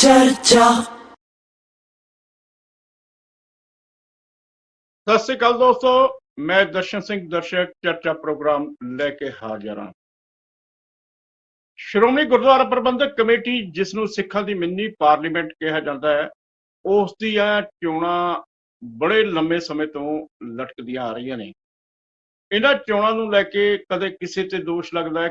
चर्चा। सत श्री अकाल दोस्तों, मैं दर्शन सिंह दर्शक चर्चा प्रोग्राम लेके हाजिर हाँ। श्रोमणी गुरुद्वारा प्रबंधक कमेटी जिसनों सिखां दी मिनी पार्लीमेंट कहा जाता है, उस दियां चोणां बड़े लंबे समय तो लटकदियां आ रही ने। इन्हां चोणां नूं लैके कदे किसी ते दोष लगदा है,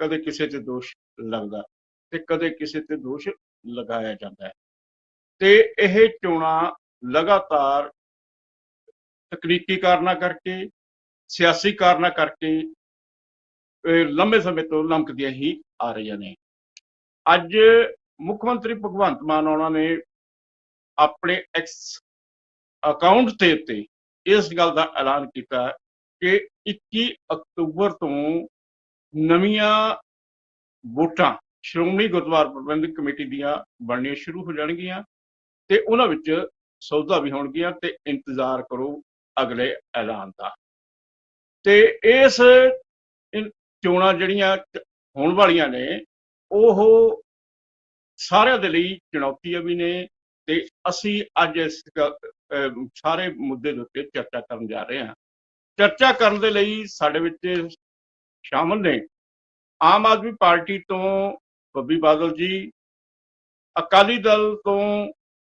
कदे किसी ते दोष लगदा ते कदे किसी ते दोष लगाया जाता है। ते यह चोणां लगातार तकनीकी कारणों करके, सियासी कारणों करके लंबे समय तो लमकदियां ही आ रही ने। अज मुख्यमंत्री भगवंत मान उन्होंने अपने एक्स अकाउंट के उत्ते इस गल का ऐलान किया कि 21 अक्तूबर तो नवीं वोटां श्रोमणी गुरुद्वारा प्रबंधक कमेटी दियां बननियां शुरू हो जाणगियां ते उन्हां विच सौदा भी होणगियां ते इंतजार करो अगले ऐलान का। ते इस चोणां जिहड़ियां होण वालियां ने ओह सारिਆਂ ਦੇ ਲਈ चुनौतियां भी ने ते असीं अज इस सारे मुद्दे दे उत्ते चर्चा करन जा रहे हैं। चर्चा करन दे लई साडे विच शामिल ने आम आदमी पार्टी तो बब्बी बादल जी, अकाली दल तो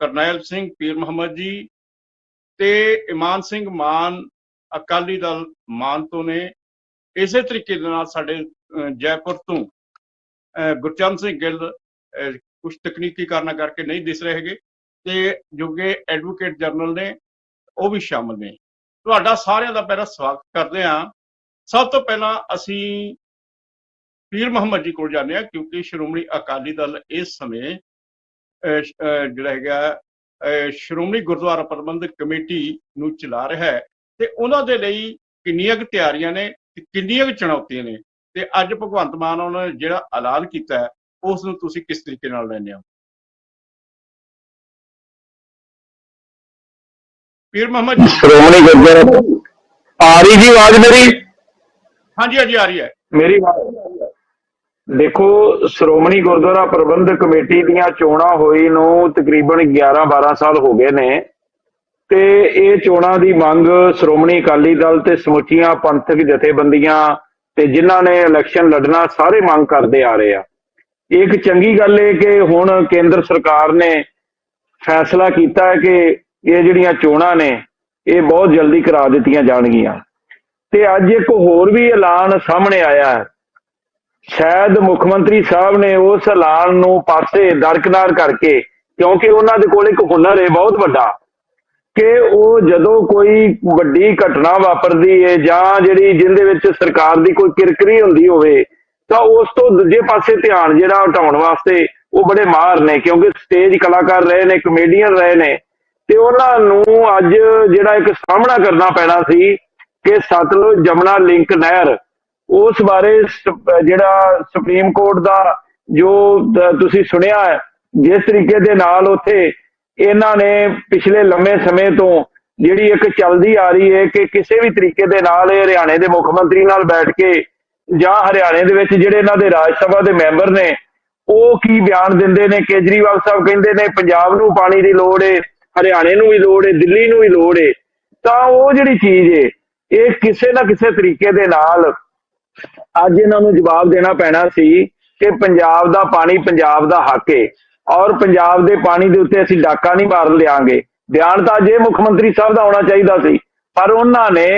करनैल सिंह पीर मुहम्मद जी ते ईमान सिंह मान अकाली दल मान तो ने। इसे तरीके दे नाल साडे जयपुर तो गुरचरण सिंह गिल कुछ तकनीकी कारणों करके नहीं दिस रहे हैं ते जो कि एडवोकेट जनरल ने वो भी शामिल ने। तुहाडा सारिਆਂ ਦਾ पहला स्वागत करते हैं। सब तो पहला असी पीर मुहम्मद जी को जाने क्योंकि श्रोमणी अकाली दल इस समय जिहड़ा है श्रोमणी गुरुद्वारा प्रबंधक कमेटी नूं चला रहा है ते उन्हां दे लई किन्नियां क तैयारियां ने ते किन्नियां क चुनौतियां ने ते अज भगवंत मान उन्होंने जिहड़ा ऐलान किया है उस नूं तुसीं किस तरीके नाल लैंदे हो? पीर मुहम्मद जी। श्रोमणी गुरुद्वारा आ रही जी आवाज मेरी? हाँ जी, हाँ जी, आ रही है मेरी। देखो, श्रोमणी गुरुद्वारा प्रबंधक कमेटी दियां चोणां होई नूं तकरीबन 11-12 साल हो गए ने ते ये चोणां दी मंग श्रोमणी अकाली दल ते समुचियां पंथक जथेबंदियां ते जिन्हां ने इलैक्शन लड़ना सारे मंग करते आ रहे हैं। एक चंगी गल है कि हुण केंद्र सरकार ने फैसला किया है कि ये जिहड़ियां चोणां ने ये बहुत जल्दी करा दित्तियां जाणगियां ते अज एक होर भी ऐलान सामने आया है। शायद मुख्यमंत्री साहब ने उस ऐलान नूं पासे दरकिनार करके, क्योंकि उन्हां दे कोल एक हुनर है बहुत वड्डा कि वो जदों कोई वड्डी घटना वापरदी है जां जिहड़ी जिहदे विच सरकार दी कोई किरकरी हुंदी होवे तां उस तो दूजे पासे ध्यान जिहड़ा हटाउण वास्ते वो बड़े माहर ने, क्योंकि स्टेज कलाकार रहे ने, कमेडियन रहे ने ते उन्हां नूं अज जिहड़ा एक सामना करना पैना सी कि सतलुज जमुना लिंक नहर उस बारे जिहड़ा सुप्रीम कोर्ट दा जो तुसीं सुनिया है जिस तरीके दे नाल उत्थे इन्हां ने पिछले लंबे समय तो जिहड़ी एक चलदी आ रही है कि किसी भी तरीके दे नाल हरियाणे दे मुख्यमंत्री नाल बैठ के जां हरियाणे दे विच जिहड़े इन्हां दे राज सभा दे मैंबर ने ਉਹ ਕੀ ਬਿਆਨ ਦਿੰਦੇ ਨੇ। ਕੇਜਰੀਵਾਲ ਸਾਹਿਬ ਕਹਿੰਦੇ ਨੇ ਪੰਜਾਬ ਨੂੰ ਪਾਣੀ ਦੀ ਲੋੜ ਏ, ਹਰਿਆਣੇ ਨੂੰ ਵੀ ਲੋੜ ਏ, ਦਿੱਲੀ ਨੂੰ ਵੀ ਲੋੜ ਏ। ਤਾਂ ਉਹ ਜਿਹੜੀ ਚੀਜ਼ ਏ ਇਹ ਕਿਸੇ ਨਾ ਕਿਸੇ ਤਰੀਕੇ ਦੇ ਨਾਲ ਅੱਜ ਇਹਨਾਂ ਨੂੰ ਜਵਾਬ ਦੇਣਾ ਪੈਣਾ ਸੀ ਕਿ ਪੰਜਾਬ ਦਾ ਪਾਣੀ ਪੰਜਾਬ ਦਾ ਹੱਕ ਏ ਔਰ ਪੰਜਾਬ ਦੇ ਪਾਣੀ ਦੇ ਉੱਤੇ ਅਸੀਂ ਡਾਕਾ ਨਹੀਂ ਮਾਰ ਲਿਆਂਗੇ। ਬਿਆਨ ਤਾਂ ਜੇ ਮੁੱਖ ਮੰਤਰੀ ਸਾਹਿਬ ਦਾ ਆਉਣਾ ਚਾਹੀਦਾ ਸੀ, ਪਰ ਉਹਨਾਂ ਨੇ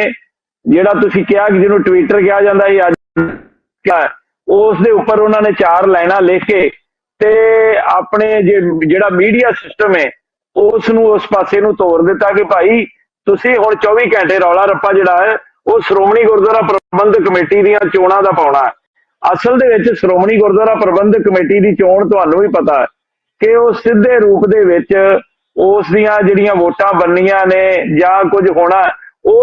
ਜਿਹੜਾ ਤੁਸੀਂ ਕਿਹਾ ਕਿ ਜਿਹਨੂੰ ਟਵਿੱਟਰ ਕਿਹਾ ਜਾਂਦਾ ਸੀ ਅੱਜ ਕਿਆ उस दे उपर उन्होंने 4 लाइना लिख के ते अपने जिहड़ा मीडिया सिस्टम है उस पासे नूं तोड़ दिता कि भाई तुसीं हुण 24 घंटे रौला रप्पा जिहड़ा है वो श्रोमणी गुरुद्वारा प्रबंधक कमेटी दीयां चोणां दा पाउणा है। असल दे विच श्रोमणी गुरुद्वारा प्रबंधक कमेटी दी चोण तुहानूं भी पता है कि वो सीधे रूप दे विच उस दीयां जिहड़ियां वोटां बननियां ने जां कुछ होना वो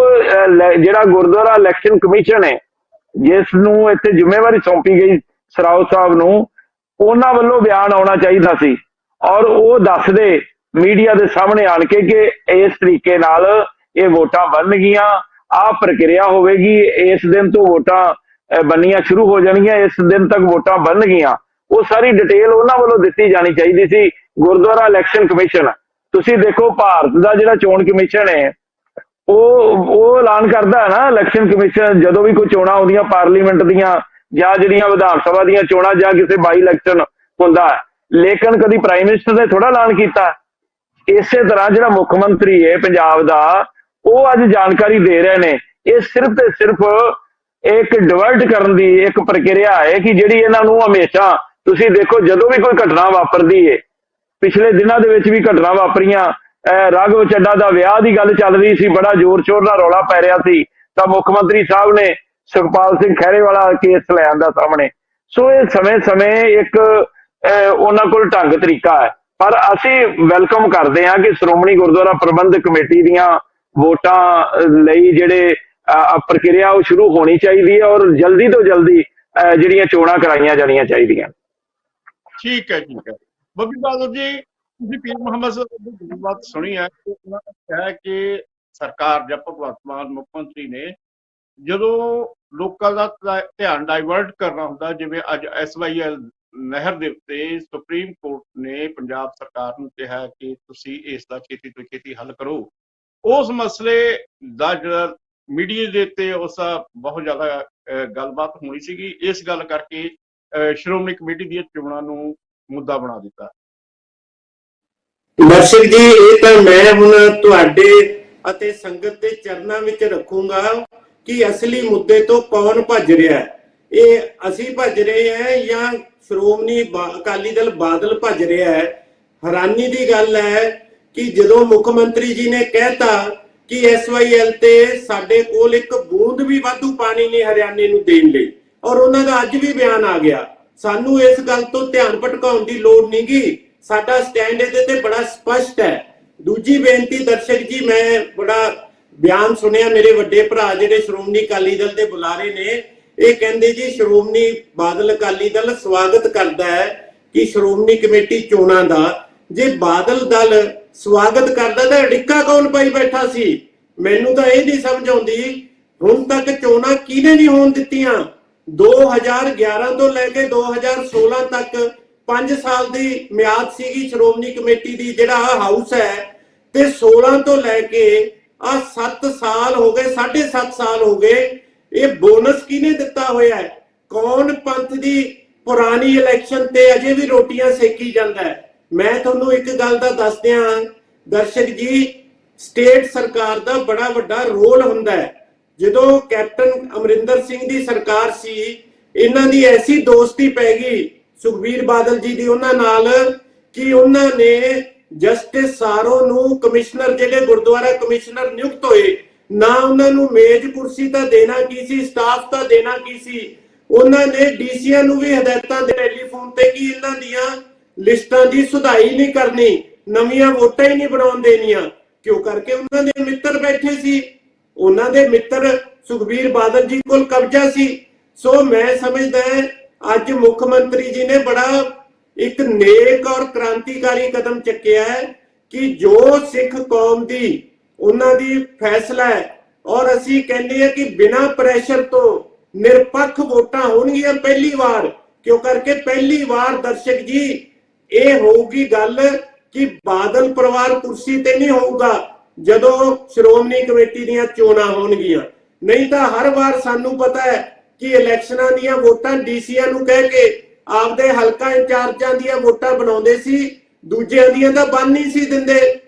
जिहड़ा गुरुद्वारा इलैक्शन कमीशन है जिस नूं इत्थे जिम्मेवारी सौंपी गई सराओ साहब नूं उन्हां वल्लों बयान आउणा चाहीदा सी और वो दसदे मीडिया दे सामने आण के कि इस तरीके नाल ये वोटां बनगियां, आ प्रक्रिया होवेगी, इस दिन तो वोटां बननियां शुरू हो जाणगियां, इस दिन तक वोटां बनगियां। वो सारी डिटेल उन्हां वल्लों दित्ती जानी चाहिदी सी ਗੁਰਦੁਆਰਾ ਇਲੈਕਸ਼ਨ ਕਮਿਸ਼ਨ, ਤੁਸੀਂ ਦੇਖੋ ਭਾਰਤ ਦਾ ਜਿਹੜਾ ਚੋਣ ਕਮਿਸ਼ਨ ਹੈ ਉਹ ਐਲਾਨ ਕਰਦਾ ਹੈ ਨਾ, ਇਲੈਕਸ਼ਨ ਕਮਿਸ਼ਨ ਜਦੋਂ ਵੀ ਕੋਈ ਚੋਣਾਂ ਆਉਂਦੀਆਂ ਪਾਰਲੀਮੈਂਟ ਦੀਆਂ ਜਾਂ ਜਿਹੜੀਆਂ ਵਿਧਾਨ ਸਭਾ ਦੀਆਂ ਚੋਣਾਂ ਜਾਂ ਕਿਸੇ ਬਾਈ ਇਲੈਕਸ਼ਨ ਹੁੰਦਾ, ਲੇਕਿਨ ਕਦੀ ਪ੍ਰਾਈਮ ਮਿਨਿਸਟਰ ਨੇ ਥੋੜਾ ਐਲਾਨ ਕੀਤਾ। ਇਸੇ ਤਰ੍ਹਾਂ ਜਿਹੜਾ ਮੁੱਖ ਮੰਤਰੀ ਹੈ ਪੰਜਾਬ ਦਾ, ਉਹ ਅੱਜ ਜਾਣਕਾਰੀ ਦੇ ਰਹੇ ਨੇ। ਇਹ ਸਿਰਫ ਤੇ ਸਿਰਫ ਇੱਕ ਡਿਵਰਟ ਕਰਨ ਦੀ ਇੱਕ ਪ੍ਰਕਿਰਿਆ ਹੈ ਕਿ ਜਿਹੜੀ ਇਹਨਾਂ ਨੂੰ ਹਮੇਸ਼ਾ, ਤੁਸੀਂ ਦੇਖੋ ਜਦੋਂ ਵੀ ਕੋਈ ਘਟਨਾ ਵਾਪਰਦੀ ਹੈ, ਪਿਛਲੇ ਦਿਨਾਂ ਦੇ ਵਿੱਚ ਵੀ ਘਟਨਾ ਵਾਪਰੀਆਂ, ਰਾਘਵ ਚੱਡਾ ਦਾ ਵਿਆਹ ਦੀ ਗੱਲ ਚੱਲ ਰਹੀ ਸੀ, ਬੜਾ ਜ਼ੋਰ ਸ਼ੋਰ ਨਾਲ ਰੌਲਾ ਪੈ ਰਿਹਾ ਸੀ, ਤਾਂ ਮੁੱਖ ਮੰਤਰੀ ਸਾਹਿਬ ਨੇ ਸੁਖਪਾਲ ਸਿੰਘ ਖਹਿਰੇ ਵਾਲਾ ਕੇਸ ਲੈ ਆਂਦਾ ਸਾਹਮਣੇ। ਸੋ ਇਹ ਸਮੇਂ-ਸਮੇਂ ਇੱਕ ਉਹਨਾਂ ਕੋਲ ਢੰਗ ਤਰੀਕਾ ਹੈ, ਪਰ ਅਸੀਂ ਵੈਲਕਮ ਕਰਦੇ ਹਾਂ ਕਿ ਸ਼੍ਰੋਮਣੀ ਗੁਰਦੁਆਰਾ ਪ੍ਰਬੰਧਕ ਕਮੇਟੀ ਦੀਆਂ ਵੋਟਾਂ ਲਈ ਜਿਹੜੇ ਪ੍ਰਕਿਰਿਆ ਉਹ ਸ਼ੁਰੂ ਹੋਣੀ ਚਾਹੀਦੀ ਹੈ ਔਰ ਜਲਦੀ ਤੋਂ ਜਲਦੀ ਜਿਹੜੀਆਂ ਚੋਣਾਂ ਕਰਾਈਆਂ ਜਾਣੀਆਂ ਚਾਹੀਦੀਆਂ। ਠੀਕ ਹੈ ਬੱਬੀ ਬਾਦਲ ਜੀ, ਤੁਸੀਂ ਪੀਰ ਮੁਹੰਮਦ ਸਾਹਿਬ ਦੀ ਗੱਲਬਾਤ ਸੁਣੀ ਹੈ, ਉਹਨਾਂ ਨੇ ਕਿਹਾ ਕਿ ਸਰਕਾਰ ਜਾਂ ਭਗਵੰਤ ਮਾਨ ਮੁੱਖ ਮੰਤਰੀ ਨੇ ਜਦੋਂ ਲੋਕਾਂ ਦਾ ਧਿਆਨ ਡਾਇਵਰਟ ਕਰਨਾ ਹੁੰਦਾ, ਜਿਵੇਂ ਅੱਜ SYL ਨਹਿਰ ਦੇ ਉੱਤੇ ਸੁਪਰੀਮ ਕੋਰਟ ਨੇ ਪੰਜਾਬ ਸਰਕਾਰ ਨੂੰ ਕਿਹਾ ਕਿ ਤੁਸੀਂ ਇਸ ਦਾ ਛੇਤੀ ਤੋਂ ਛੇਤੀ ਹੱਲ ਕਰੋ, ਉਸ ਮਸਲੇ ਦਾ ਜਿਹੜਾ ਮੀਡੀਆ ਦੇ ਉੱਤੇ ਉਸ ਦਾ ਬਹੁਤ ਜ਼ਿਆਦਾ ਗੱਲਬਾਤ ਹੋਣੀ ਸੀਗੀ। ਇਸ ਗੱਲ ਕਰਕੇ ਸ਼੍ਰੋਮਣੀ ਕਮੇਟੀ ਦੀਆਂ ਚੋਣਾਂ ਨੂੰ ਮੁੱਦਾ ਬਣਾ ਦਿੱਤਾ। ਦਰਸ਼ਕ ਜੀ, ਇਹ ਤਾਂ ਮੈਂ ਹੁਣ ਤੁਹਾਡੇ ਅਤੇ ਸੰਗਤ ਦੇ ਚਰਨਾਂ ਵਿੱਚ ਰੱਖੂੰਗਾ ਕਿ ਅਸਲੀ ਮੁੱਦੇ ਤੋਂ ਕੌਣ ਭੱਜ ਰਿਹਾ ਹੈ। ਇਹ ਅਸੀਂ ਭੱਜ ਰਹੇ ਹਾਂ ਜਾਂ ਸ਼੍ਰੋਮਣੀ ਅਕਾਲੀ ਦਲ ਬਾਦਲ ਭੱਜ ਰਿਹਾ ਹੈ। ਹੈਰਾਨੀ ਦੀ ਗੱਲ ਹੈ ਕਿ ਜਦੋਂ ਮੁੱਖ ਮੰਤਰੀ ਜੀ ਨੇ ਕਹਿਤਾ ਕਿ SYL ਤੇ ਸਾਡੇ ਕੋਲ ਇੱਕ ਬੂੰਦ ਵੀ ਵਾਧੂ ਪਾਣੀ ਨਹੀਂ ਹਰਿਆਣੇ ਨੂੰ ਦੇਣ ਲਈ, ਔਰ ਉਹਨਾਂ ਦਾ ਅੱਜ ਵੀ ਬਿਆਨ ਆ ਗਿਆ। ਸਾਨੂੰ ਇਸ ਗੱਲ ਤੋਂ ਧਿਆਨ ਭਟਕਾਉਣ ਦੀ ਲੋੜ ਨਹੀਂ ਗੀ, ਸਾਡਾ ਸਟੈਂਡ ਇਹਦੇ ਤੇ ਬੜਾ ਸਪਸ਼ਟ ਹੈ। ਦੂਜੀ ਬੇਨਤੀ ਦਰਸ਼ਕ ਜੀ, ਮੈਂ ਬੜਾ ਬਿਆਨ ਸੁਣਿਆ ਮੇਰੇ ਵੱਡੇ ਭਰਾ ਜਿਹੜੇ ਸ਼੍ਰੋਮਣੀ ਅਕਾਲੀ ਦਲ ਦੇ ਬੁਲਾਰੇ ਨੇ, ਇਹ ਕਹਿੰਦੇ ਜੀ ਸ਼੍ਰੋਮਣੀ ਬਾਦਲ ਅਕਾਲੀ ਦਲ ਸਵਾਗਤ ਕਰਦਾ ਹੈ ਕਿ ਸ਼੍ਰੋਮਣੀ ਕਮੇਟੀ ਚੋਣਾਂ ਦਾ। ਜੇ ਬਾਦਲ ਦਲ ਸਵਾਗਤ ਕਰਦਾ ਤਾਂ ਅੜਿੱਕਾ ਕੌਣ ਪਾਈ ਬੈਠਾ ਸੀ? ਮੈਨੂੰ ਤਾਂ ਇਹ ਨਹੀਂ ਸਮਝ ਆਉਂਦੀ, ਹੁਣ ਤੱਕ ਚੋਣਾਂ ਕਿਹਨੇ ਨਹੀਂ ਹੋਣ ਦਿੱਤੀਆਂ। 2011 ਤੋਂ ਲੈ ਕੇ 2016 ਤੱਕ 5 ਸਾਲ ਦੀ ਮਿਆਦ ਸੀਗੀ ਸ਼੍ਰੋਮਣੀ ਕਮੇਟੀ ਦੀ, ਜਿਹੜਾ ਹਾਊਸ ਹੈ, ਤੇ 16 ਤੋਂ ਲੈ ਕੇ 7 ਸਾਲ ਹੋ ਗਏ, 7.5 ਸਾਲ ਹੋ ਗਏ। ਇਹ ਬੋਨਸ ਕਿਹਨੇ ਦਿੱਤਾ ਹੋਇਆ ਹੈ? ਕੌਣ ਪੰਥ ਦੀ ਪੁਰਾਣੀ ਇਲੈਕਸ਼ਨ ਤੇ ਅਜੇ ਵੀ ਰੋਟੀਆਂ ਸੇਕੀ ਜਾਂਦਾ ਹੈ? ਮੈਂ ਤੁਹਾਨੂੰ ਇੱਕ ਗੱਲ ਦਾ ਦੱਸ ਦਿਆਂ ਦਰਸ਼ਕ ਜੀ, ਸਟੇਟ ਸਰਕਾਰ ਦਾ ਬੜਾ ਵੱਡਾ ਰੋਲ ਹੁੰਦਾ ਹੈ। ਜਦੋਂ ਕੈਪਟਨ ਅਮਰਿੰਦਰ ਸਿੰਘ ਦੀ ਸਰਕਾਰ ਸੀ, ਇਹਨਾਂ ਦੀ ਐਸੀ ਦੋਸਤੀ ਪੈ ਗਈ ਸੁਖਬੀਰ ਬਾਦਲ ਜੀ ਦੀ ਉਹਨਾਂ ਨਾਲ ਕਿ ਉਹਨਾਂ ਨੇ ਜਸਟਿਸ ਸਾਰੋ ਨੂੰ ਕਮਿਸ਼ਨਰ, ਜਿਹੜੇ ਗੁਰਦੁਆਰਾ ਕਮਿਸ਼ਨਰ ਨਿਯੁਕਤ ਹੋਏ, ਨਾ ਉਹਨਾਂ ਨੂੰ ਮੇਜ਼ ਕੁਰਸੀ ਤਾਂ ਦੇਣਾ ਕੀ ਸੀ, ਸਟਾਫ ਤਾਂ ਦੇਣਾ ਕੀ ਸੀ, ਉਹਨਾਂ ਨੇ ਡੀਸੀਆਂ ਨੂੰ ਵੀ ਹਦਾਇਤਾਂ ਦੇ ਟੈਲੀਫੋਨ ਤੇ ਕਿ ਇਹਨਾਂ ਦੀਆਂ ਲਿਸਟਾਂ ਦੀ ਸੁਧਾਈ ਨਹੀਂ ਕਰਨੀ, ਨਵੀਆਂ ਵੋਟਾਂ ਹੀ ਨਹੀਂ ਬਣਾਉਣ ਦੇਣੀਆਂ। ਕਿਉਂ? ਕਰਕੇ ਉਹਨਾਂ ਦੇ ਮਿੱਤਰ ਬੈਠੇ ਸੀ, ਉਹਨਾਂ ਦੇ ਮਿੱਤਰ ਸੁਖਬੀਰ ਬਾਦਲ ਜੀ ਕੋਲ ਕਬਜ਼ਾ ਸੀ। ਸੋ ਮੈਂ ਸਮਝਦਾ ਅੱਜ ਮੁੱਖ ਮੰਤਰੀ ਜੀ ਨੇ ਬੜਾ ਇੱਕ ਨੇਕ ਔਰ ਕ੍ਰਾਂਤੀਕਾਰੀ ਕਦਮ ਚੱਕਿਆ ਹੈ ਕਿ ਜੋ ਸਿੱਖ ਕੌਮ ਦੀ ਉਹਨਾਂ ਦੀ ਫੈਸਲਾ ਹੈ, ਔਰ ਅਸੀਂ ਕਹਿੰਦੇ ਹਾਂ ਕਿ ਬਿਨਾਂ ਪ੍ਰੈਸ਼ਰ ਤੋਂ ਨਿਰਪੱਖ ਵੋਟਾਂ ਹੋਣਗੀਆਂ ਪਹਿਲੀ ਵਾਰ। ਕਿਉਂ? ਕਰਕੇ ਪਹਿਲੀ ਵਾਰ ਦਰਸ਼ਕ ਜੀ ਇਹ ਹੋਊਗੀ ਗੱਲ ਕਿ ਬਾਦਲ ਪਰਿਵਾਰ ਕੁਰਸੀ ਤੇ ਨਹੀਂ ਹੋਊਗਾ ਜਦੋਂ ਸ਼੍ਰੋਮਣੀ ਕਮੇਟੀ ਦੀਆਂ ਚੋਣਾਂ ਹੋਣਗੀਆਂ। ਨਹੀਂ ਤਾਂ ਹਰ ਵਾਰ ਸਾਨੂੰ ਪਤਾ ਹੈ ਕਿ ਇਲੈਕਸ਼ਨਾਂ ਦੀਆਂ ਵੋਟਾਂ ਡੀਸੀਆਂ ਨੂੰ ਕਹਿ ਕੇ ਆਪਦੇ ਹਲਕਾ ਇੰਚਾਰਜਾਂ ਦੀਆਂ ਵੋਟਾਂ ਬਣਾਉਂਦੇ ਸੀ, ਦੂਜਿਆਂ ਦੀਆਂ ਤਾਂ ਬਣ ਨਹੀਂ ਸੀ ਦਿੰਦੇ,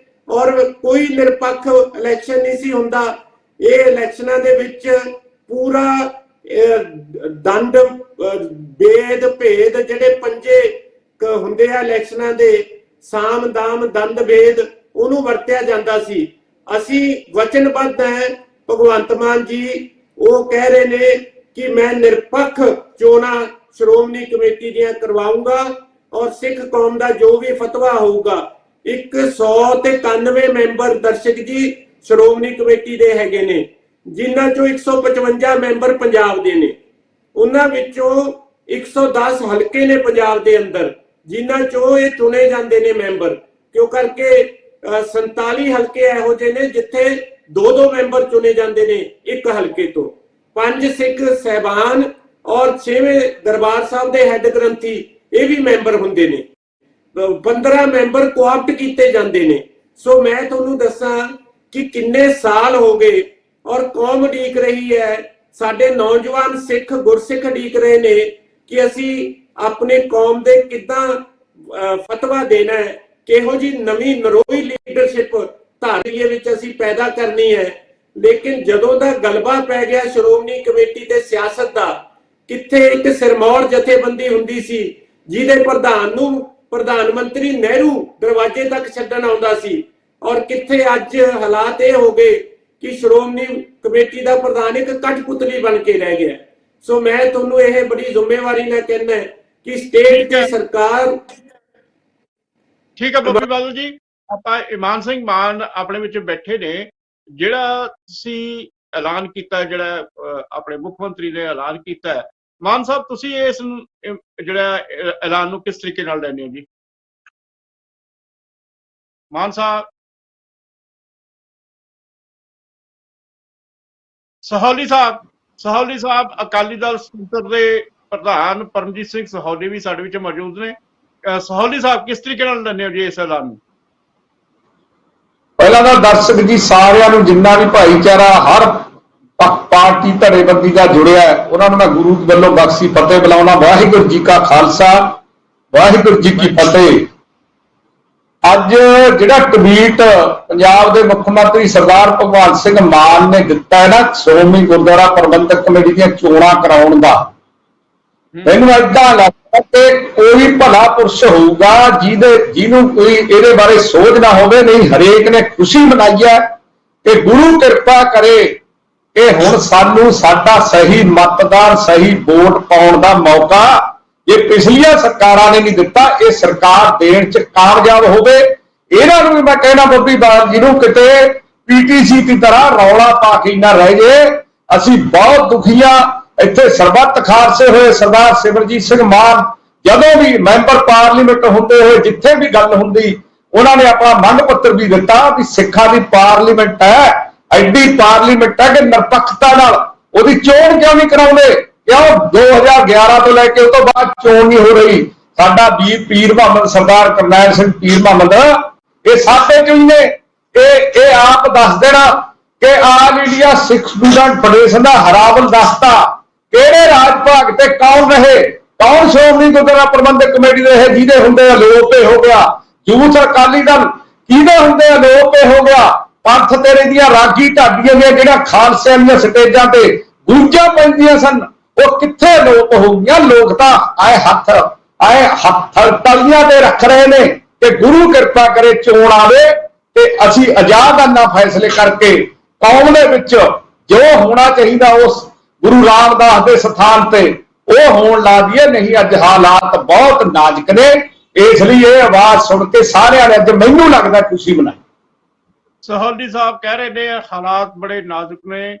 ਔਰ ਕੋਈ ਨਿਰਪੱਖ ਇਲੈਕਸ਼ਨ ਨਹੀਂ ਸੀ ਹੁੰਦਾ। ਇਹ ਇਲੈਕਸ਼ਨਾਂ ਦੇ ਵਿੱਚ ਪੂਰਾ ਦੰਡ ਭੇਦ ਜਿਹੜੇ ਪੰਜੇ ਹੁੰਦੇ ਆ ਇਲੈਕਸ਼ਨਾਂ ਦੇ, ਸਾਮ ਦਾਮ ਦੰਡ ਭੇਦ, ਉਹਨੂੰ ਵਰਤਿਆ ਜਾਂਦਾ ਸੀ। ਅਸੀਂ ਵਚਨਬੱਧ ਹੈ, ਭਗਵੰਤ ਮਾਨ ਜੀ ਉਹ ਕਹਿ ਰਹੇ ਨੇ ਕਿ ਮੈਂ ਨਿਰਪੱਖ ਚੋਣਾਂ ਸ਼੍ਰੋਮਣੀ ਕਮੇਟੀ ਦੀਆਂ ਕਰਵਾਉਂਗਾ ਔਰ ਸਿੱਖ ਕੌਮ ਦਾ ਜੋ ਵੀ ਫਤਵਾ ਹੋਊਗਾ। 191 ਮੈਂਬਰ ਦਰਸ਼ਕ ਜੀ ਸ਼੍ਰੋਮਣੀ ਕਮੇਟੀ ਦੇ ਹੈਗੇ ਨੇ, ਜਿਨ੍ਹਾਂ ਚੋਂ 155 ਮੈਂਬਰ ਪੰਜਾਬ ਦੇ ਨੇ, ਉਹਨਾਂ ਵਿੱਚੋਂ 110 ਹਲਕੇ ਨੇ ਪੰਜਾਬ ਦੇ ਅੰਦਰ, ਜਿਨ੍ਹਾਂ ਚੋਂ ਇਹ ਚੁਣੇ ਜਾਂਦੇ ਨੇ ਮੈਂਬਰ। ਕਿਉਂ? ਕਰਕੇ 47 ਹਲਕੇ ਇਹੋ ਜਿਹੇ ਨੇ ਜਿੱਥੇ 2-2 ਮੈਂਬਰ ਚੁਣੇ ਜਾਂਦੇ ਨੇ ਇੱਕ ਹਲਕੇ ਤੋਂ। 5 ਸਿੱਖ ਸਹਿਬਾਨ ਔਰ 6ਵੇਂ ਦਰਬਾਰ ਸਾਹਿਬ ਦੇ ਹੈੱਡ ਗ੍ਰੰਥੀ ਇਹ ਵੀ ਮੈਂਬਰ ਹੁੰਦੇ ਨੇ। 15 ਮੈਂਬਰ ਕੋਆਪਟ ਕੀਤੇ ਜਾਂਦੇ ਨੇ। ਸੋ ਮੈਂ ਤੁਹਾਨੂੰ ਦੱਸਾਂ ਕਿ ਕਿੰਨੇ ਸਾਲ ਹੋ ਗਏ ਔਰ ਕੌਮ ਉਡੀਕ ਰਹੀ ਹੈ, ਸਾਡੇ ਨੌਜਵਾਨ ਸਿੱਖ ਗੁਰਸਿੱਖ ਉਡੀਕ ਰਹੇ ਨੇ ਕਿ ਅਸੀਂ ਆਪਣੇ ਕੌਮ ਦੇ ਕਿੱਦਾਂ ਫਤਵਾ ਦੇਣਾ ਹੈ, ਕਿਹੋ ਜੀ ਨਵੀਂ ਨਰੋਈ ਲੀਡਰਸ਼ਿਪ ਧਾਰੀਏ ਵਿੱਚ ਅਸੀਂ ਪੈਦਾ ਕਰਨੀ ਹੈ। ਲੇਕਿਨ ਜਦੋਂ ਦਾ ਗਲਬਾ ਪੈ ਗਿਆ ਸ਼੍ਰੋਮਣੀ ਕਮੇਟੀ ਤੇ ਸਿਆਸਤ ਦਾ, ਕਿੱਥੇ ਇੱਕ ਸਿਰਮੌਰ ਜਥੇਬੰਦੀ ਹੁੰਦੀ ਸੀ ਜਿਹਦੇ ਪ੍ਰਧਾਨ ਨੂੰ ਪ੍ਰਧਾਨ ਮੰਤਰੀ ਨਹਿਰੂ ਦਰਵਾਜ਼ੇ ਤੱਕ ਛੱਡਣ ਆਉਂਦਾ ਸੀ, ਔਰ ਕਿੱਥੇ ਅੱਜ ਹਾਲਾਤ ਇਹ ਹੋ ਗਏ ਕਿ ਸ਼੍ਰੋਮਣੀ ਕਮੇਟੀ ਦਾ ਪ੍ਰਧਾਨ ਇੱਕ ਕਠਪੁਤਲੀ ਬਣ ਕੇ ਰਹਿ ਗਿਆ। ਸੋ ਮੈਂ ਤੁਹਾਨੂੰ ਇਹ ਬੜੀ ਜ਼ਿੰਮੇਵਾਰੀ ਨਾਲ ਕਹਿੰਦਾ ਕਿ ਸਟੇਟ ਤੇ ਸਰਕਾਰ। ਠੀਕ ਹੈ ਬੱਬੀ ਬਾਦਲ ਜੀ, ਆਪਾਂ ਇਮਾਨ ਸਿੰਘ ਮਾਨ ਆਪਣੇ ਵਿੱਚ ਬੈਠੇ ਨੇ, ਜਿਹੜਾ ਤੁਸੀਂ ਐਲਾਨ ਕੀਤਾ, ਜਿਹੜਾ ਆਪਣੇ ਮੁੱਖ ਮੰਤਰੀ ਨੇ ਐਲਾਨ ਕੀਤਾ, ਮਾਨ ਸਾਹਿਬ ਤੁਸੀਂ ਇਸ ਜਿਹੜਾ ਐਲਾਨ ਨੂੰ ਕਿਸ ਤਰੀਕੇ ਨਾਲ ਲੈਂਦੇ ਹੋ ਜੀ? ਮਾਨ ਸਾਹਿਬ, ਸਹੌਲੀ ਸਾਹਿਬ ਅਕਾਲੀ ਦਲ ਸਕੱਤਰ ਦੇ ਪ੍ਰਧਾਨ ਪਰਮਜੀਤ ਸਿੰਘ ਸਹੌਲੀ ਵੀ ਸਾਡੇ ਵਿੱਚ ਮੌਜੂਦ ਨੇ। ਸਹੌਲੀ ਸਾਹਿਬ ਕਿਸ ਤਰੀਕੇ ਨਾਲ ਲੈਂਦੇ ਹੋ ਜੀ ਇਸ ਐਲਾਨ ਨੂੰ? ਪਹਿਲਾਂ ਤਾਂ ਦਰਸ਼ਕ ਜੀ ਸਾਰਿਆਂ ਨੂੰ, ਜਿੰਨਾ ਵੀ ਭਾਈਚਾਰਾ ਹਰ ਪਾਰਟੀ ਧੜੇਬੰਦੀ ਦਾ ਜੁੜਿਆ, ਉਹਨਾਂ ਨੂੰ ਮੈਂ ਗੁਰੂ ਵੱਲੋਂ ਬਖਸ਼ੀ ਫਤਿਹ ਬੁਲਾਉਣਾ। ਵਾਹਿਗੁਰੂ ਜੀ ਕਾ ਖਾਲਸਾ, ਵਾਹਿਗੁਰੂ ਜੀ ਕੀ ਫਤਿਹ। ਅੱਜ ਜਿਹੜਾ ਟਵੀਟ ਪੰਜਾਬ ਦੇ ਮੁੱਖ ਮੰਤਰੀ ਸਰਦਾਰ ਭਗਵੰਤ ਸਿੰਘ ਮਾਨ ਨੇ ਦਿੱਤਾ ਹੈ ਨਾ ਸ਼੍ਰੋਮਣੀ ਗੁਰਦੁਆਰਾ ਪ੍ਰਬੰਧਕ ਕਮੇਟੀ ਦੀਆਂ ਚੋਣਾਂ ਕਰਾਉਣ ਦਾ, ਮੈਨੂੰ ਏਦਾਂ ਲੱਗਦਾ ਕਿ ਕੋਈ ਭਲਾ ਪੁਰਸ਼ ਹੋਊਗਾ ਜਿਹਨੂੰ ਕੋਈ ਇਹਦੇ ਬਾਰੇ ਸੋਚ ਨਾ ਹੋਵੇ। ਨਹੀਂ, ਹਰੇਕ ਨੇ ਖੁਸ਼ੀ ਮਨਾਈ ਹੈ ਕਿ ਗੁਰੂ ਕਿਰਪਾ ਕਰੇ ਕਿ ਹੁਣ ਸਾਨੂੰ ਸਾਡਾ ਸਹੀ ਮਤਦਾਨ, ਸਹੀ ਵੋਟ ਪਾਉਣ ਦਾ ਮੌਕਾ ਇਹ ਪਿਛਲੀਆਂ ਸਰਕਾਰਾਂ ਨੇ ਨਹੀਂ ਦਿੱਤਾ, ਇਹ ਸਰਕਾਰ ਦੇਣ ਚ ਕਾਮਯਾਬ ਹੋਵੇ। ਇਹਨਾਂ ਨੂੰ ਵੀ ਮੈਂ ਕਹਿਣਾ ਬੱਬੀ ਬਾਦਲ ਜੀ ਨੂੰ, ਕਿਤੇ ਪੀਟੀਸੀ ਦੀ ਤਰ੍ਹਾਂ ਰੌਲਾ ਪਾ ਕੇ ਨਾ ਰਹਿ ਜੇ। ਅਸੀਂ ਬਹੁਤ ਦੁਖੀ ਹਾਂ। ਇੱਥੇ ਸਰਬੱਤ ਖਾਲਸੇ ਹੋਏ ਸਰਦਾਰ ਸਿਮਰਜੀਤ ਸਿੰਘ ਮਾਨ ਜਦੋਂ ਵੀ ਮੈਂਬਰ ਪਾਰਲੀਮੈਂਟ ਹੁੰਦੇ ਹੋਏ ਜਿੱਥੇ ਵੀ ਗੱਲ ਹੁੰਦੀ, ਉਹਨਾਂ ਨੇ ਆਪਣਾ ਮੰਗ ਪੱਤਰ ਵੀ ਦਿੱਤਾ ਵੀ ਸਿੱਖਾਂ ਦੀ ਪਾਰਲੀਮੈਂਟ ਹੈ, ਐਡੀ ਪਾਰਲੀਮੈਂਟ ਹੈ ਕਿ ਨਿਰਪੱਖਤਾ ਨਾਲ ਉਹਦੀ ਚੋਣ ਕਿਉਂ ਨਹੀਂ ਕਰਾਉਂਦੇ? ਕਿਉਂ 2011 ਤੋਂ ਲੈ ਕੇ ਉਸ ਤੋਂ ਬਾਅਦ ਚੋਣ ਨਹੀਂ ਹੋ ਰਹੀ? ਸਾਡਾ ਵੀਰ ਪੀਰ ਮੁਹੰਮਦ ਸਰਦਾਰ ਕਰਨੈਲ ਸਿੰਘ ਪੀਰ ਮੁਹੰਮਦ ਇਹ ਸਾਡੇ ਚੋਂ ਹੀ ਨੇ। ਇਹ ਆਪ ਦੱਸ ਦੇਣਾ ਕਿ ਆਲ ਇੰਡੀਆ ਸਿੱਖ ਸਟੂਡੈਂਟ ਫੈਡਰੇਸ਼ਨ ਦਾ ਹਰਾਵਲ ਦਸਤਾ ਕਿਹੜੇ ਰਾਜ ਭਾਗ ਤੇ ਕੌਣ ਰਹੇ, ਕੌਣ ਸ਼੍ਰੋਮਣੀ ਗੁਰਦੁਆਰਾ ਪ੍ਰਬੰਧਕ ਕਮੇਟੀ ਦੇ ਰਹੇ, ਜਿਹਦੇ ਹੁੰਦੇ ਅਲੋਪ ਹੋ ਗਿਆ। ਯੂਥ ਅਕਾਲੀ ਦਲ ਕਿਹਦੇ ਹੁੰਦੇ ਅਲੋਪ ਹੋ ਗਿਆ। ਪੰਥ ਤੇਰੇ ਦੀਆਂ ਰਾਗੀ ਢਾਡੀਆਂ ਦੀਆਂ ਜਿਹੜਾ ਖਾਲਸਿਆਂ ਦੀਆਂ ਸਟੇਜਾਂ ਤੇ ਗੂੰਜਾਂ ਪੈਂਦੀਆਂ ਸਨ, ਉਹ ਕਿੱਥੇ ਅਲੋਪ ਹੋ ਗਈਆਂ। ਲੋਕ ਤਾਂ ਆਏ ਹੱਥ ਤਲੀਆਂ ਤੇ ਰੱਖ ਰਹੇ ਨੇ ਕਿ ਗੁਰੂ ਕਿਰਪਾ ਕਰੇ ਚੋਣ ਆਵੇ ਤੇ ਅਸੀਂ ਆਜ਼ਾਦਾਨਾ ਫੈਸਲੇ ਕਰਕੇ ਕੌਮ ਦੇ ਵਿੱਚ ਜੋ ਹੋਣਾ ਚਾਹੀਦਾ ਉਸ ਗੁਰੂ ਰਾਮਦਾਸ ਦੇ ਸਥਾਨ ਤੇ ਉਹ ਹੋਣ ਲਾ ਦਈਏ। ਨਹੀਂ, ਅੱਜ ਹਾਲਾਤ ਬਹੁਤ ਨਾਜ਼ੁਕ ਨੇ, ਇਸ ਲਈ ਇਹ ਆਵਾਜ਼ ਸੁਣ ਕੇ ਸਾਰਿਆਂ ਨੇ ਅੱਜ ਮੈਨੂੰ ਲੱਗਦਾ ਖੁਸ਼ੀ ਮਨਾਈ। ਸਹੌਲੀ ਸਾਹਿਬ ਕਹਿ ਰਹੇ ਨੇ ਹਾਲਾਤ ਬੜੇ ਨਾਜ਼ੁਕ ਨੇ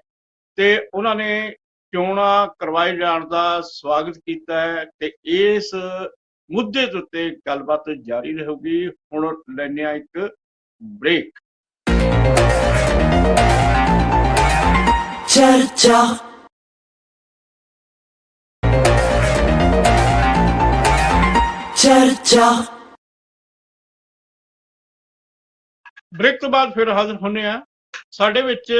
ਤੇ ਉਹਨਾਂ ਨੇ ਚੋਣਾਂ ਕਰਵਾਏ ਜਾਣ ਦਾ ਸਵਾਗਤ ਕੀਤਾ ਹੈ ਤੇ ਇਸ ਮੁੱਦੇ ਦੇ ਉੱਤੇ ਗੱਲਬਾਤ ਜਾਰੀ ਰਹੂਗੀ। ਹੁਣ ਲੈਂਦੇ ਹਾਂ ਇੱਕ ਬ੍ਰੇਕ। ਚਰਚਾ ਬ੍ਰੇਕ ਤੋਂ ਬਾਅਦ ਫਿਰ ਹਾਜ਼ਰ ਹੁੰਦੇ ਆ। ਸਾਡੇ ਵਿੱਚ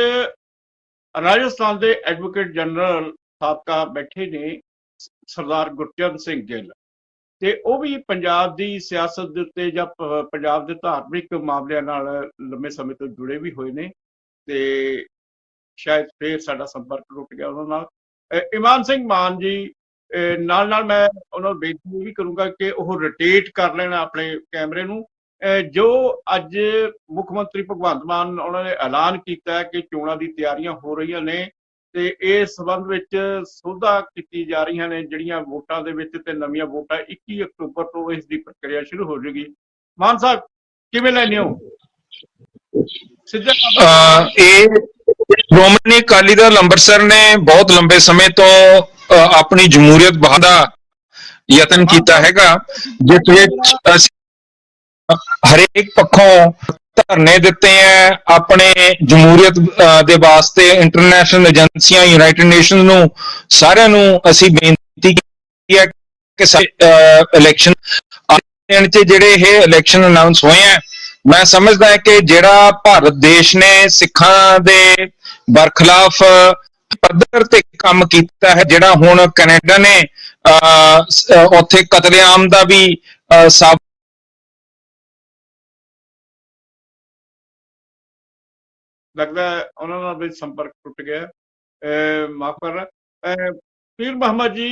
ਰਾਜਸਥਾਨ ਦੇ ਐਡਵੋਕੇਟ ਜਨਰਲ ਸਾਬਕਾ ਬੈਠੇ ਨੇ ਸਰਦਾਰ ਗੁਰਚਰਨ ਸਿੰਘ ਗਿੱਲ, ਤੇ ਉਹ ਵੀ ਪੰਜਾਬ ਦੀ ਸਿਆਸਤ ਦੇ ਉੱਤੇ ਜਾਂ ਪੰਜਾਬ ਦੇ ਧਾਰਮਿਕ ਮਾਮਲਿਆਂ ਨਾਲ ਲੰਮੇ ਸਮੇਂ ਤੋਂ ਜੁੜੇ ਵੀ ਹੋਏ ਨੇ ਤੇ ਸ਼ਾਇਦ ਫਿਰ ਸਾਡਾ ਸੰਪਰਕ ਟੁੱਟ ਗਿਆ ਉਹਨਾਂ ਨਾਲ। ਇਮਾਨ ਸਿੰਘ ਮਾਨ ਜੀ ਨਾਲ ਮੈਂ ਉਹਨਾਂ ਨੂੰ ਬੇਨਤੀ ਵੀ ਕਰੂੰਗਾ ਕਿ ਉਹ ਰੋਟੇਟ ਕਰ ਲੈਣ ਆਪਣੇ ਕੈਮਰੇ ਨੂੰ। ਜੋ ਅੱਜ ਮੁੱਖ ਮੰਤਰੀ ਭਗਵੰਤ ਮਾਨ ਉਹਨਾਂ ਨੇ ਐਲਾਨ ਕੀਤਾ ਕਿ ਚੋਣਾਂ ਦੀ ਤਿਆਰੀਆਂ ਹੋ ਰਹੀਆਂ ਨੇ ਤੇ ਇਸ ਸੰਬੰਧ ਵਿੱਚ ਸੋਧਾਂ ਕੀਤੀ ਜਾ ਰਹੀਆਂ ਨੇ ਜਿਹੜੀਆਂ ਵੋਟਾਂ ਦੇ ਵਿੱਚ, ਤੇ ਨਵੀਆਂ ਵੋਟਾਂ 21 ਅਕਤੂਬਰ ਤੋਂ ਇਸ ਦੀ ਪ੍ਰਕਿਰਿਆ ਸ਼ੁਰੂ ਹੋ ਜਾਏਗੀ। ਮਾਨ ਸਾਹਿਬ ਕਿਵੇਂ ਲੈਂਦੇ ਹੋ? ਇਹ ਸ਼੍ਰੋਮਣੀ ਅਕਾਲੀ ਦਲ ਅੰਮ੍ਰਿਤਸਰ ਨੇ ਬਹੁਤ ਲੰਬੇ ਸਮੇਂ ਤੋਂ ਆਪਣੀ ਜਮਹੂਰੀਅਤ ਬਹਾਲੀ ਦਾ ਯਤਨ ਕੀਤਾ ਹੈਗਾ, ਜਿਸ ਵਿੱਚ ਅਸੀਂ ਹਰੇਕ ਪੱਖੋਂ ਧਰਨੇ ਦਿੱਤੇ ਹੈ। ਆਪਣੇ ਜਮਹੂਰੀਅਤ ਦੇ ਵਾਸਤੇ ਇੰਟਰਨੈਸ਼ਨਲ ਏਜੰਸੀਆਂ, ਯੂਨਾਈਟਿਡ ਨੇਸ਼ਨਸ ਨੂੰ ਸਾਰਿਆਂ ਨੂੰ ਅਸੀਂ ਬੇਨਤੀ ਕੀਤੀ ਹੈ ਕਿ ਇਲੈਕਸ਼ਨ ਦਿਨ 'ਚ ਜਿਹੜੇ ਇਹ ਇਲੈਕਸ਼ਨ ਅਨਾਉਂਸ ਹੋਏ ਆ, ਮੈਂ ਸਮਝਦਾ ਹਾਂ ਕਿ ਜਿਹੜਾ ਭਾਰਤ ਦੇਸ਼ ਨੇ ਸਿੱਖਾਂ ਦੇ ਬਰਖਲਾਫ ਪੱਧਰ ਤੇ ਕੰਮ ਕੀਤਾ ਹੈ, ਜਿਹੜਾ ਹੁਣ ਕੈਨੇਡਾ ਨੇ ਉੱਥੇ ਕਤਲੇਆਮ ਦਾ ਵੀ ਸਾਬ ਲੱਗਦਾ ਉਹਨਾਂ ਨਾਲ ਵੀ ਸੰਪਰਕ ਟੁੱਟ ਗਿਆ। ਮਾਫ ਕਰਨਾ ਪੀਰ ਮੁਹੰਮਦ ਜੀ,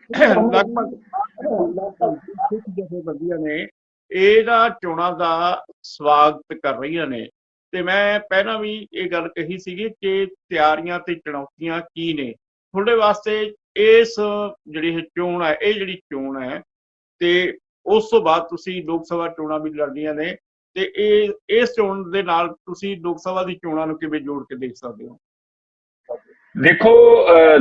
ਲਗਭਗ ਸਿੱਖ ਜਥੇਬੰਦੀਆਂ ਨੇ ਇਹਦਾ ਚੋਣਾਂ ਦਾ ਸਵਾਗਤ ਕਰ ਰਹੀਆਂ ਨੇ, ਤੇ ਮੈਂ ਪਹਿਲਾਂ ਵੀ ਇਹ ਗੱਲ ਕਹੀ ਸੀਗੀ ਕਿ ਤਿਆਰੀਆਂ ਤੇ ਚੁਣੌਤੀਆਂ ਕੀ ਨੇ ਤੁਹਾਡੇ ਵਾਸਤੇ ਇਸ ਜਿਹੜੀ ਇਹ ਚੋਣ ਹੈ, ਇਹ ਜਿਹੜੀ ਚੋਣ ਹੈ, ਤੇ ਉਸ ਤੋਂ ਬਾਅਦ ਤੁਸੀਂ ਲੋਕ ਸਭਾ ਚੋਣਾਂ ਵੀ ਲੜਨੀਆਂ ਨੇ, ਤੇ ਇਸ ਚੋਣ ਦੇ ਨਾਲ ਤੁਸੀਂ ਲੋਕ ਸਭਾ ਦੀ ਚੋਣਾਂ ਨੂੰ ਕਿਵੇਂ ਜੋੜ ਕੇ ਦੇਖ ਸਕਦੇ ਹੋ? ਦੇਖੋ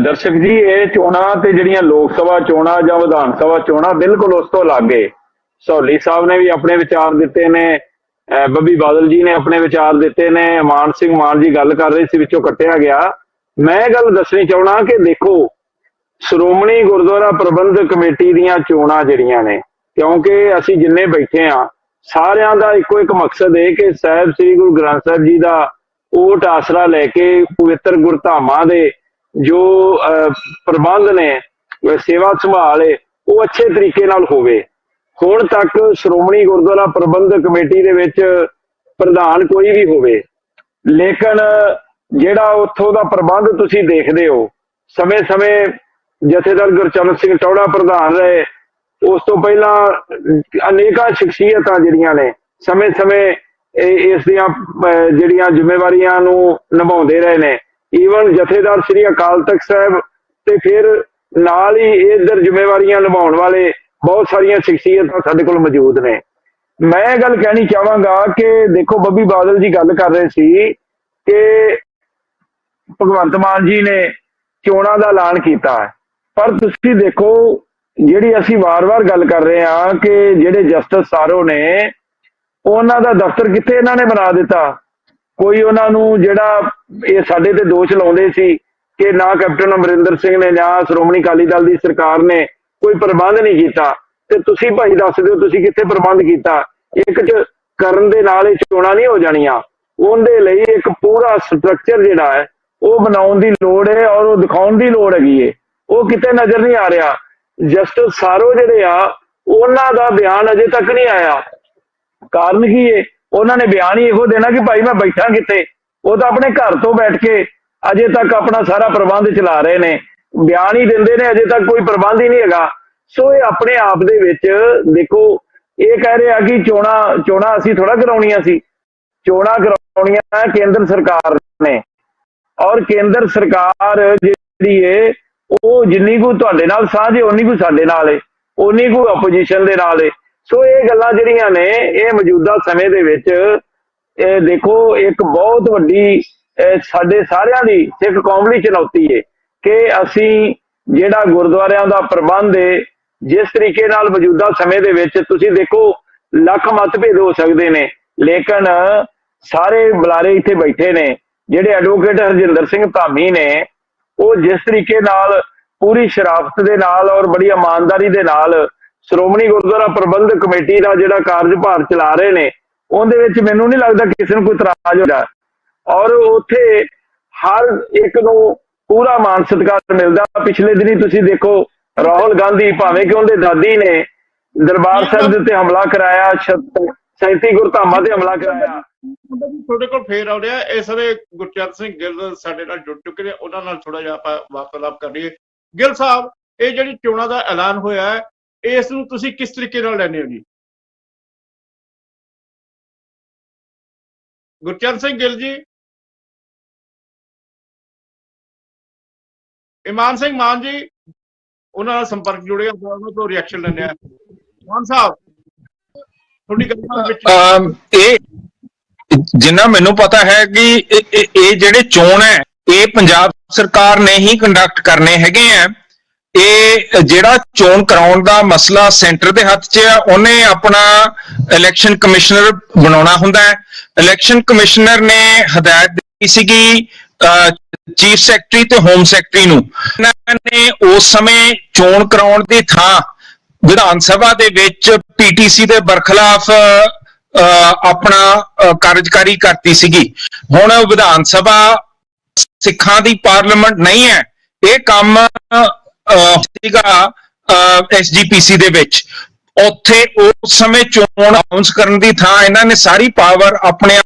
ਦਰਸ਼ਕ ਜੀ, ਇਹ ਚੋਣਾਂ ਤੇ ਜਿਹੜੀਆਂ ਲੋਕ ਸਭਾ ਚੋਣਾਂ ਜਾਂ ਵਿਧਾਨ ਸਭਾ ਚੋਣਾਂ ਬਿਲਕੁਲ ਉਸ ਤੋਂ ਅਲੱਗ ਏ। ਸਹੌਲੀ ਸਾਹਿਬ ਨੇ ਵੀ ਆਪਣੇ ਵਿਚਾਰ ਦਿੱਤੇ ਨੇ, ਬੱਬੀ ਬਾਦਲ ਜੀ ਨੇ ਆਪਣੇ ਵਿਚਾਰ ਦਿੱਤੇ ਨੇ, ਮਾਨ ਸਿੰਘ ਮਾਨ ਜੀ ਗੱਲ ਕਰ ਰਹੇ ਸੀ, ਵਿੱਚੋਂ ਕੱਟਿਆ ਗਿਆ। ਮੈਂ ਇਹ ਗੱਲ ਦੱਸਣੀ ਚਾਹਣਾ ਕਿ ਦੇਖੋ, ਸ਼੍ਰੋਮਣੀ ਗੁਰਦੁਆਰਾ ਪ੍ਰਬੰਧਕ ਕਮੇਟੀ ਦੀਆਂ ਚੋਣਾਂ ਜਿਹੜੀਆਂ ਨੇ, ਕਿਉਂਕਿ ਅਸੀਂ ਜਿੰਨੇ ਬੈਠੇ ਆ ਸਾਰਿਆਂ ਦਾ ਇੱਕੋ ਇੱਕ ਮਕਸਦ ਹੈ ਕਿ ਸਾਹਿਬ ਸ੍ਰੀ ਗੁਰੂ ਗ੍ਰੰਥ ਸਾਹਿਬ ਜੀ ਦਾ ਓਟ ਆਸਰਾ ਲੈ ਕੇ ਪਵਿੱਤਰ ਗੁਰਧਾਮਾਂ ਦੇ ਜੋ ਪ੍ਰਬੰਧ ਨੇ, ਸੇਵਾ ਸੰਭਾਲ ਹੈ, ਉਹ ਅੱਛੇ ਤਰੀਕੇ ਨਾਲ ਹੋਵੇ। ਹੁਣ ਤੱਕ ਸ਼੍ਰੋਮਣੀ ਗੁਰਦੁਆਰਾ ਪ੍ਰਬੰਧਕ ਕਮੇਟੀ ਦੇ ਵਿੱਚ ਪ੍ਰਧਾਨ ਕੋਈ ਵੀ ਹੋਵੇ, ਲੇਕਿਨ ਜਿਹੜਾ ਉੱਥੋਂ ਦਾ ਪ੍ਰਬੰਧ ਤੁਸੀਂ ਦੇਖਦੇ ਹੋ, ਸਮੇਂ-ਸਮੇਂ ਜਥੇਦਾਰ ਗੁਰਚਰਨ ਸਿੰਘ ਟੌੜਾ ਪ੍ਰਧਾਨ ਰਹੇ, ਉਸ ਤੋਂ ਪਹਿਲਾਂ ਅਨੇਕਾਂ ਸ਼ਖਸੀਅਤਾਂ ਜਿਹੜੀਆਂ ਨੇ ਸਮੇਂ-ਸਮੇਂ ਇਸ ਦੀਆਂ ਜਿਹੜੀਆਂ ਜ਼ਿੰਮੇਵਾਰੀਆਂ ਨੂੰ ਨਿਭਾਉਂਦੇ ਰਹੇ ਨੇ। ਈਵਨ ਜਥੇਦਾਰ ਸ੍ਰੀ ਅਕਾਲ ਤਖਤ ਸਾਹਿਬ ਤੇ ਫਿਰ ਨਾਲ ਹੀ ਇਧਰ ਜ਼ਿੰਮੇਵਾਰੀਆਂ ਨਿਭਾਉਣ ਵਾਲੇ ਬਹੁਤ ਸਾਰੀਆਂ ਸ਼ਖਸੀਅਤਾਂ ਸਾਡੇ ਕੋਲ ਮੌਜੂਦ ਨੇ। ਮੈਂ ਇਹ ਗੱਲ ਕਹਿਣੀ ਚਾਹਾਂਗਾ ਕਿ ਦੇਖੋ, ਬੱਬੀ ਬਾਦਲ ਜੀ ਗੱਲ ਕਰ ਰਹੇ ਸੀ ਕਿ ਭਗਵੰਤ ਮਾਨ ਜੀ ਨੇ ਚੋਣਾਂ ਦਾ ਐਲਾਨ ਕੀਤਾ ਹੈ, ਪਰ ਤੁਸੀਂ ਦੇਖੋ ਜਿਹੜੀ ਅਸੀਂ ਵਾਰ-ਵਾਰ ਗੱਲ ਕਰ ਰਹੇ ਹਾਂ ਕਿ ਜਿਹੜੇ ਜਸਟਿਸ ਸਾਰੋ ਨੇ, ਉਹਨਾਂ ਦਾ ਦਫ਼ਤਰ ਕਿੱਥੇ ਇਹਨਾਂ ਨੇ ਬਣਾ ਦਿੱਤਾ। ਕੋਈ ਉਹਨਾਂ ਨੂੰ ਜਿਹੜਾ ਇਹ ਸਾਡੇ ਤੇ ਦੋਸ਼ ਲਾਉਂਦੇ ਸੀ ਕਿ ਨਾ ਕੈਪਟਨ ਅਮਰਿੰਦਰ ਸਿੰਘ ਨੇ ਨਾ ਸ਼੍ਰੋਮਣੀ ਅਕਾਲੀ ਦਲ ਦੀ ਸਰਕਾਰ ਨੇ ਕੋਈ ਪ੍ਰਬੰਧ ਨਹੀਂ ਕੀਤਾ, ਤੇ ਤੁਸੀਂ ਭਾਈ ਦੱਸ ਦਿਓ ਤੁਸੀਂ ਕਿੱਥੇ ਪ੍ਰਬੰਧ ਕੀਤਾ। ਇੱਕ ਚ ਕਰਨ ਦੇ ਨਾਲ ਇਹ ਚੋਣਾਂ ਨਹੀਂ ਹੋ ਜਾਣੀਆਂ, ਉਹਦੇ ਲਈ ਇੱਕ ਪੂਰਾ ਸਟਰਕਚਰ ਜਿਹੜਾ ਹੈ ਉਹ ਬਣਾਉਣ ਦੀ ਲੋੜ ਹੈ ਔਰ ਉਹ ਦਿਖਾਉਣ ਦੀ ਲੋੜ ਹੈਗੀ ਹੈ। ਉਹ ਕਿਤੇ ਨਜ਼ਰ ਨਹੀਂ ਆ ਰਿਹਾ। ਜਸਟਿਸ ਸਾਰੋ ਜਿਹੜੇ ਆ, ਉਹਨਾਂ ਦਾ ਬਿਆਨ ਅਜੇ ਤੱਕ ਨਹੀਂ ਆਇਆ। ਕਾਰਨ ਕੀ ਹੈ? ਉਹਨਾਂ ਨੇ ਬਿਆਨ ਹੀ ਇਹੋ ਦੇਣਾ ਕਿ ਭਾਈ ਮੈਂ ਬੈਠਾ ਕਿੱਥੇ। ਉਹ ਤਾਂ ਆਪਣੇ ਘਰ ਤੋਂ ਬੈਠ ਕੇ ਅਜੇ ਤੱਕ ਆਪਣਾ ਸਾਰਾ ਪ੍ਰਬੰਧ ਚਲਾ ਰਹੇ ਨੇ, ਬਿਆਨ ਹੀ ਦਿੰਦੇ ਨੇ, ਅਜੇ ਤੱਕ ਕੋਈ ਪ੍ਰਬੰਧ ਹੀ ਨਹੀਂ ਹੈਗਾ। ਸੋ ਇਹ ਆਪਣੇ ਆਪ ਦੇ ਵਿੱਚ ਦੇਖੋ, ਇਹ ਕਹਿ ਰਹੇ ਆ ਕਿ ਚੋਣਾਂ ਅਸੀਂ ਥੋੜਾ ਕਰਾਉਣੀਆਂ ਸੀ, ਚੋਣਾਂ ਕਰਾਉਣੀਆਂ ਕੇਂਦਰ ਸਰਕਾਰ ਨੇ, ਔਰ ਕੇਂਦਰ ਸਰਕਾਰ ਜਿਹੜੀ ਹੈ ਉਹ ਜਿੰਨੀ ਕੁ ਤੁਹਾਡੇ ਨਾਲ ਸਾਂਝ ਹੈ ਉਨੀ ਕੁ ਸਾਡੇ ਨਾਲ ਹੈ, ਉਨੀ ਕੁ ਆਪੋਜੀਸ਼ਨ ਦੇ ਨਾਲ ਹੈ। ਸੋ ਇਹ ਗੱਲਾਂ ਜਿਹੜੀਆਂ ਨੇ ਇਹ ਮੌਜੂਦਾ ਸਮੇਂ ਦੇ ਵਿੱਚ ਇਹ ਦੇਖੋ ਇੱਕ ਬਹੁਤ ਵੱਡੀ ਸਾਡੇ ਸਾਰਿਆਂ ਦੀ ਸਿੱਖ ਕੌਮ ਲਈ ਚੁਣੌਤੀ ਹੈ ਕਿ ਅਸੀਂ ਜਿਹੜਾ ਗੁਰਦੁਆਰਿਆਂ ਦਾ ਪ੍ਰਬੰਧ ਹੈ, ਜਿਸ ਤਰੀਕੇ ਨਾਲ ਮੌਜੂਦਾ ਸਮੇਂ ਦੇ ਵਿੱਚ ਤੁਸੀਂ ਦੇਖੋ ਲੱਖ ਮਤਭੇਦ ਹੋ ਸਕਦੇ ਨੇ, ਲੇਕਿਨ ਸਾਰੇ ਬੁਲਾਰੇ ਇੱਥੇ ਬੈਠੇ ਨੇ। ਜਿਹੜੇ ਐਡਵੋਕੇਟ ਹਰਜਿੰਦਰ ਸਿੰਘ ਧਾਮੀ ਨੇ, ਉਹ ਜਿਸ ਤਰੀਕੇ ਨਾਲ ਪੂਰੀ ਸ਼ਰਾਫਤ ਦੇ ਨਾਲ ਔਰ ਬੜੀ ਇਮਾਨਦਾਰੀ ਦੇ ਨਾਲ ਸ਼੍ਰੋਮਣੀ ਗੁਰਦੁਆਰਾ ਪ੍ਰਬੰਧਕ ਕਮੇਟੀ ਦਾ ਜਿਹੜਾ ਕਾਰਜਭਾਰ ਚਲਾ ਰਹੇ ਨੇ, ਉਹਦੇ ਵਿੱਚ ਮੈਨੂੰ ਨਹੀਂ ਲੱਗਦਾ ਕਿਸੇ ਨੂੰ ਕੋਈ ਇਤਰਾਜ਼ ਹੁੰਦਾ। ਔਰ ਉੱਥੇ ਹਰ ਇੱਕ ਨੂੰ ਪੂਰਾ ਮਾਨ ਸਤਿਕਾਰ ਮਿਲਦਾ। ਪਿਛਲੇ ਦਿਨੀ ਤੁਸੀਂ ਦੇਖੋ ਰਾਹੁਲ ਗਾਂਧੀ, ਭਾਵੇਂ ਕਿ ਉਹਦੇ ਦਾਦੀ ਨੇ ਦਰਬਾਰ ਸਾਹਿਬ ਦੇ ਉੱਤੇ ਹਮਲਾ ਕਰਾਇਆ, 37 ਗੁਰਧਾਮਾਂ ਤੇ ਹਮਲਾ ਕਰਾਇਆ। ਤੁਹਾਡੇ ਕੋਲ ਫੇਰ ਆ ਰਿਹਾ ਇਸ ਵੇਲੇ ਗੁਰਚਰਨ ਸਿੰਘ ਗਿੱਲ ਸਾਡੇ ਨਾਲ ਜੁੜ ਚੁੱਕੇ ਨੇ, ਉਹਨਾਂ ਨਾਲ ਥੋੜਾ ਜਿਹਾ ਆਪਾਂ ਵਾਰਤਾਲਾਪ ਕਰ ਲਈਏ। ਗਿੱਲ ਸਾਹਿਬ, ਇਹ ਜਿਹੜੀ ਚੋਣਾਂ ਦਾ ਐਲਾਨ ਹੋਇਆ ਹੈ, ਇਸ ਨੂੰ ਤੁਸੀਂ ਕਿਸ ਤਰੀਕੇ ਨਾਲ ਲੈਂਦੇ ਹੋ ਜੀ? ਗੁਰਚਰਨ ਸਿੰਘ ਗਿੱਲ ਜੀ, ਇਮਾਨ ਸਿੰਘ ਮਾਨ ਜੀ, ਉਹਨਾਂ ਨਾਲ ਸੰਪਰਕ ਜੁੜਿਆ, ਉਹਨਾਂ ਤੋਂ ਰਿਐਕਸ਼ਨ ਲੈਂਦੇ ਆ। ਮਾਨ ਸਾਹਿਬ, ਤੁਹਾਡੀ ਗੱਲ ਵਿੱਚ ਇਹ ਜਿੰਨਾ ਮੈਨੂੰ ਪਤਾ ਹੈ ਕਿ ਇਹ ਜਿਹੜੇ ਚੋਣ ਹੈ ਇਹ ਪੰਜਾਬ ਸਰਕਾਰ ਨੇ ਹੀ ਕੰਡਕਟ ਕਰਨੇ ਹੈਗੇ ਆ। ਇਹ ਜਿਹੜਾ ਚੋਣ ਕਰਾਉਣ ਦਾ ਮਸਲਾ ਸੈਂਟਰ ਦੇ ਹੱਥ 'ਚ ਹੈ, ਉਹਨੇ ਆਪਣਾ ਇਲੈਕਸ਼ਨ ਕਮਿਸ਼ਨਰ ਬਣਾਉਣਾ ਹੁੰਦਾ ਹੈ। ਇਲੈਕਸ਼ਨ ਕਮਿਸ਼ਨਰ ਨੇ ਹਦਾਇਤ ਦਿੱਤੀ ਸੀਗੀ ਚੀਫ ਸੈਕਟਰੀ ਤੇ ਹੋਮ ਸੈਕਟਰੀ ਨੂੰ। ਇਹਨਾਂ ਨੇ ਉਸ ਸਮੇਂ ਚੋਣ ਕਰਾਉਣ ਦੀ ਥਾਂ ਵਿਧਾਨ ਸਭਾ ਦੇ ਵਿੱਚ ਪੀਟੀਸੀ ਦੇ ਬਰਖਲਾਫ ਆਪਣਾ ਕਾਰਜਕਾਰੀ ਕਰਤੀ ਸੀਗੀ। ਹੁਣ ਵਿਧਾਨ ਸਭਾ ਸਿੱਖਾਂ ਦੀ ਪਾਰਲੀਮੈਂਟ ਨਹੀਂ ਹੈ। ਇਹ ਕੰਮ ਸੀਗਾ ਐਸਜੀਪੀਸੀ ਦੇ ਵਿੱਚ। ਉੱਥੇ ਉਸ ਸਮੇਂ ਚੋਣ ਅਨਾਉਂਸ ਕਰਨ ਦੀ ਥਾਂ ਇਹਨਾਂ ਨੇ ਸਾਰੀ ਪਾਵਰ ਆਪਣੇ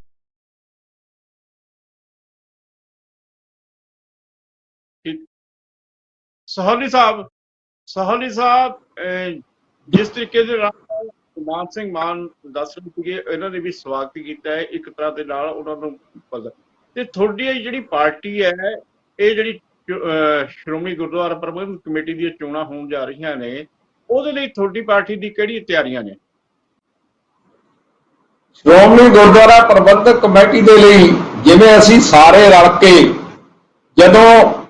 ਸੋਹਲੀ ਸਾਹਿਬ ਜਿਸ ਤਰੀਕੇ ਦੇ ਨਾਲ ਮਾਨ ਸਿੰਘ ਮਾਨ ਦੱਸ ਰਹੇ ਸੀਗੇ, ਇਹਨਾਂ ਨੇ ਵੀ ਸਵਾਗਤ ਕੀਤਾ ਹੈ ਇੱਕ ਤਰ੍ਹਾਂ ਦੇ ਨਾਲ ਉਹਨਾਂ ਨੂੰ ਪਤਾ। ਤੇ ਤੁਹਾਡੀ ਜਿਹੜੀ ਪਾਰਟੀ ਹੈ, ਇਹ ਜਿਹੜੀ ਸ਼੍ਰੋਮਣੀ ਗੁਰਦੁਆਰਾ ਪ੍ਰਬੰਧਕ ਕਮੇਟੀ ਦੀਆਂ ਚੋਣਾਂ ਹੋਣ ਜਾ ਰਹੀਆਂ ਨੇ, ਉਹਦੇ ਲਈ ਤੁਹਾਡੀ ਪਾਰਟੀ ਦੀ ਕਿਹੜੀ ਤਿਆਰੀਆਂ ਨੇ? ਸ਼੍ਰੋਮਣੀ ਗੁਰਦੁਆਰਾ ਪ੍ਰਬੰਧਕ ਕਮੇਟੀ ਦੇ ਲਈ ਜਿਵੇਂ ਅਸੀਂ ਸਾਰੇ ਰਲ ਕੇ ਜਦੋਂ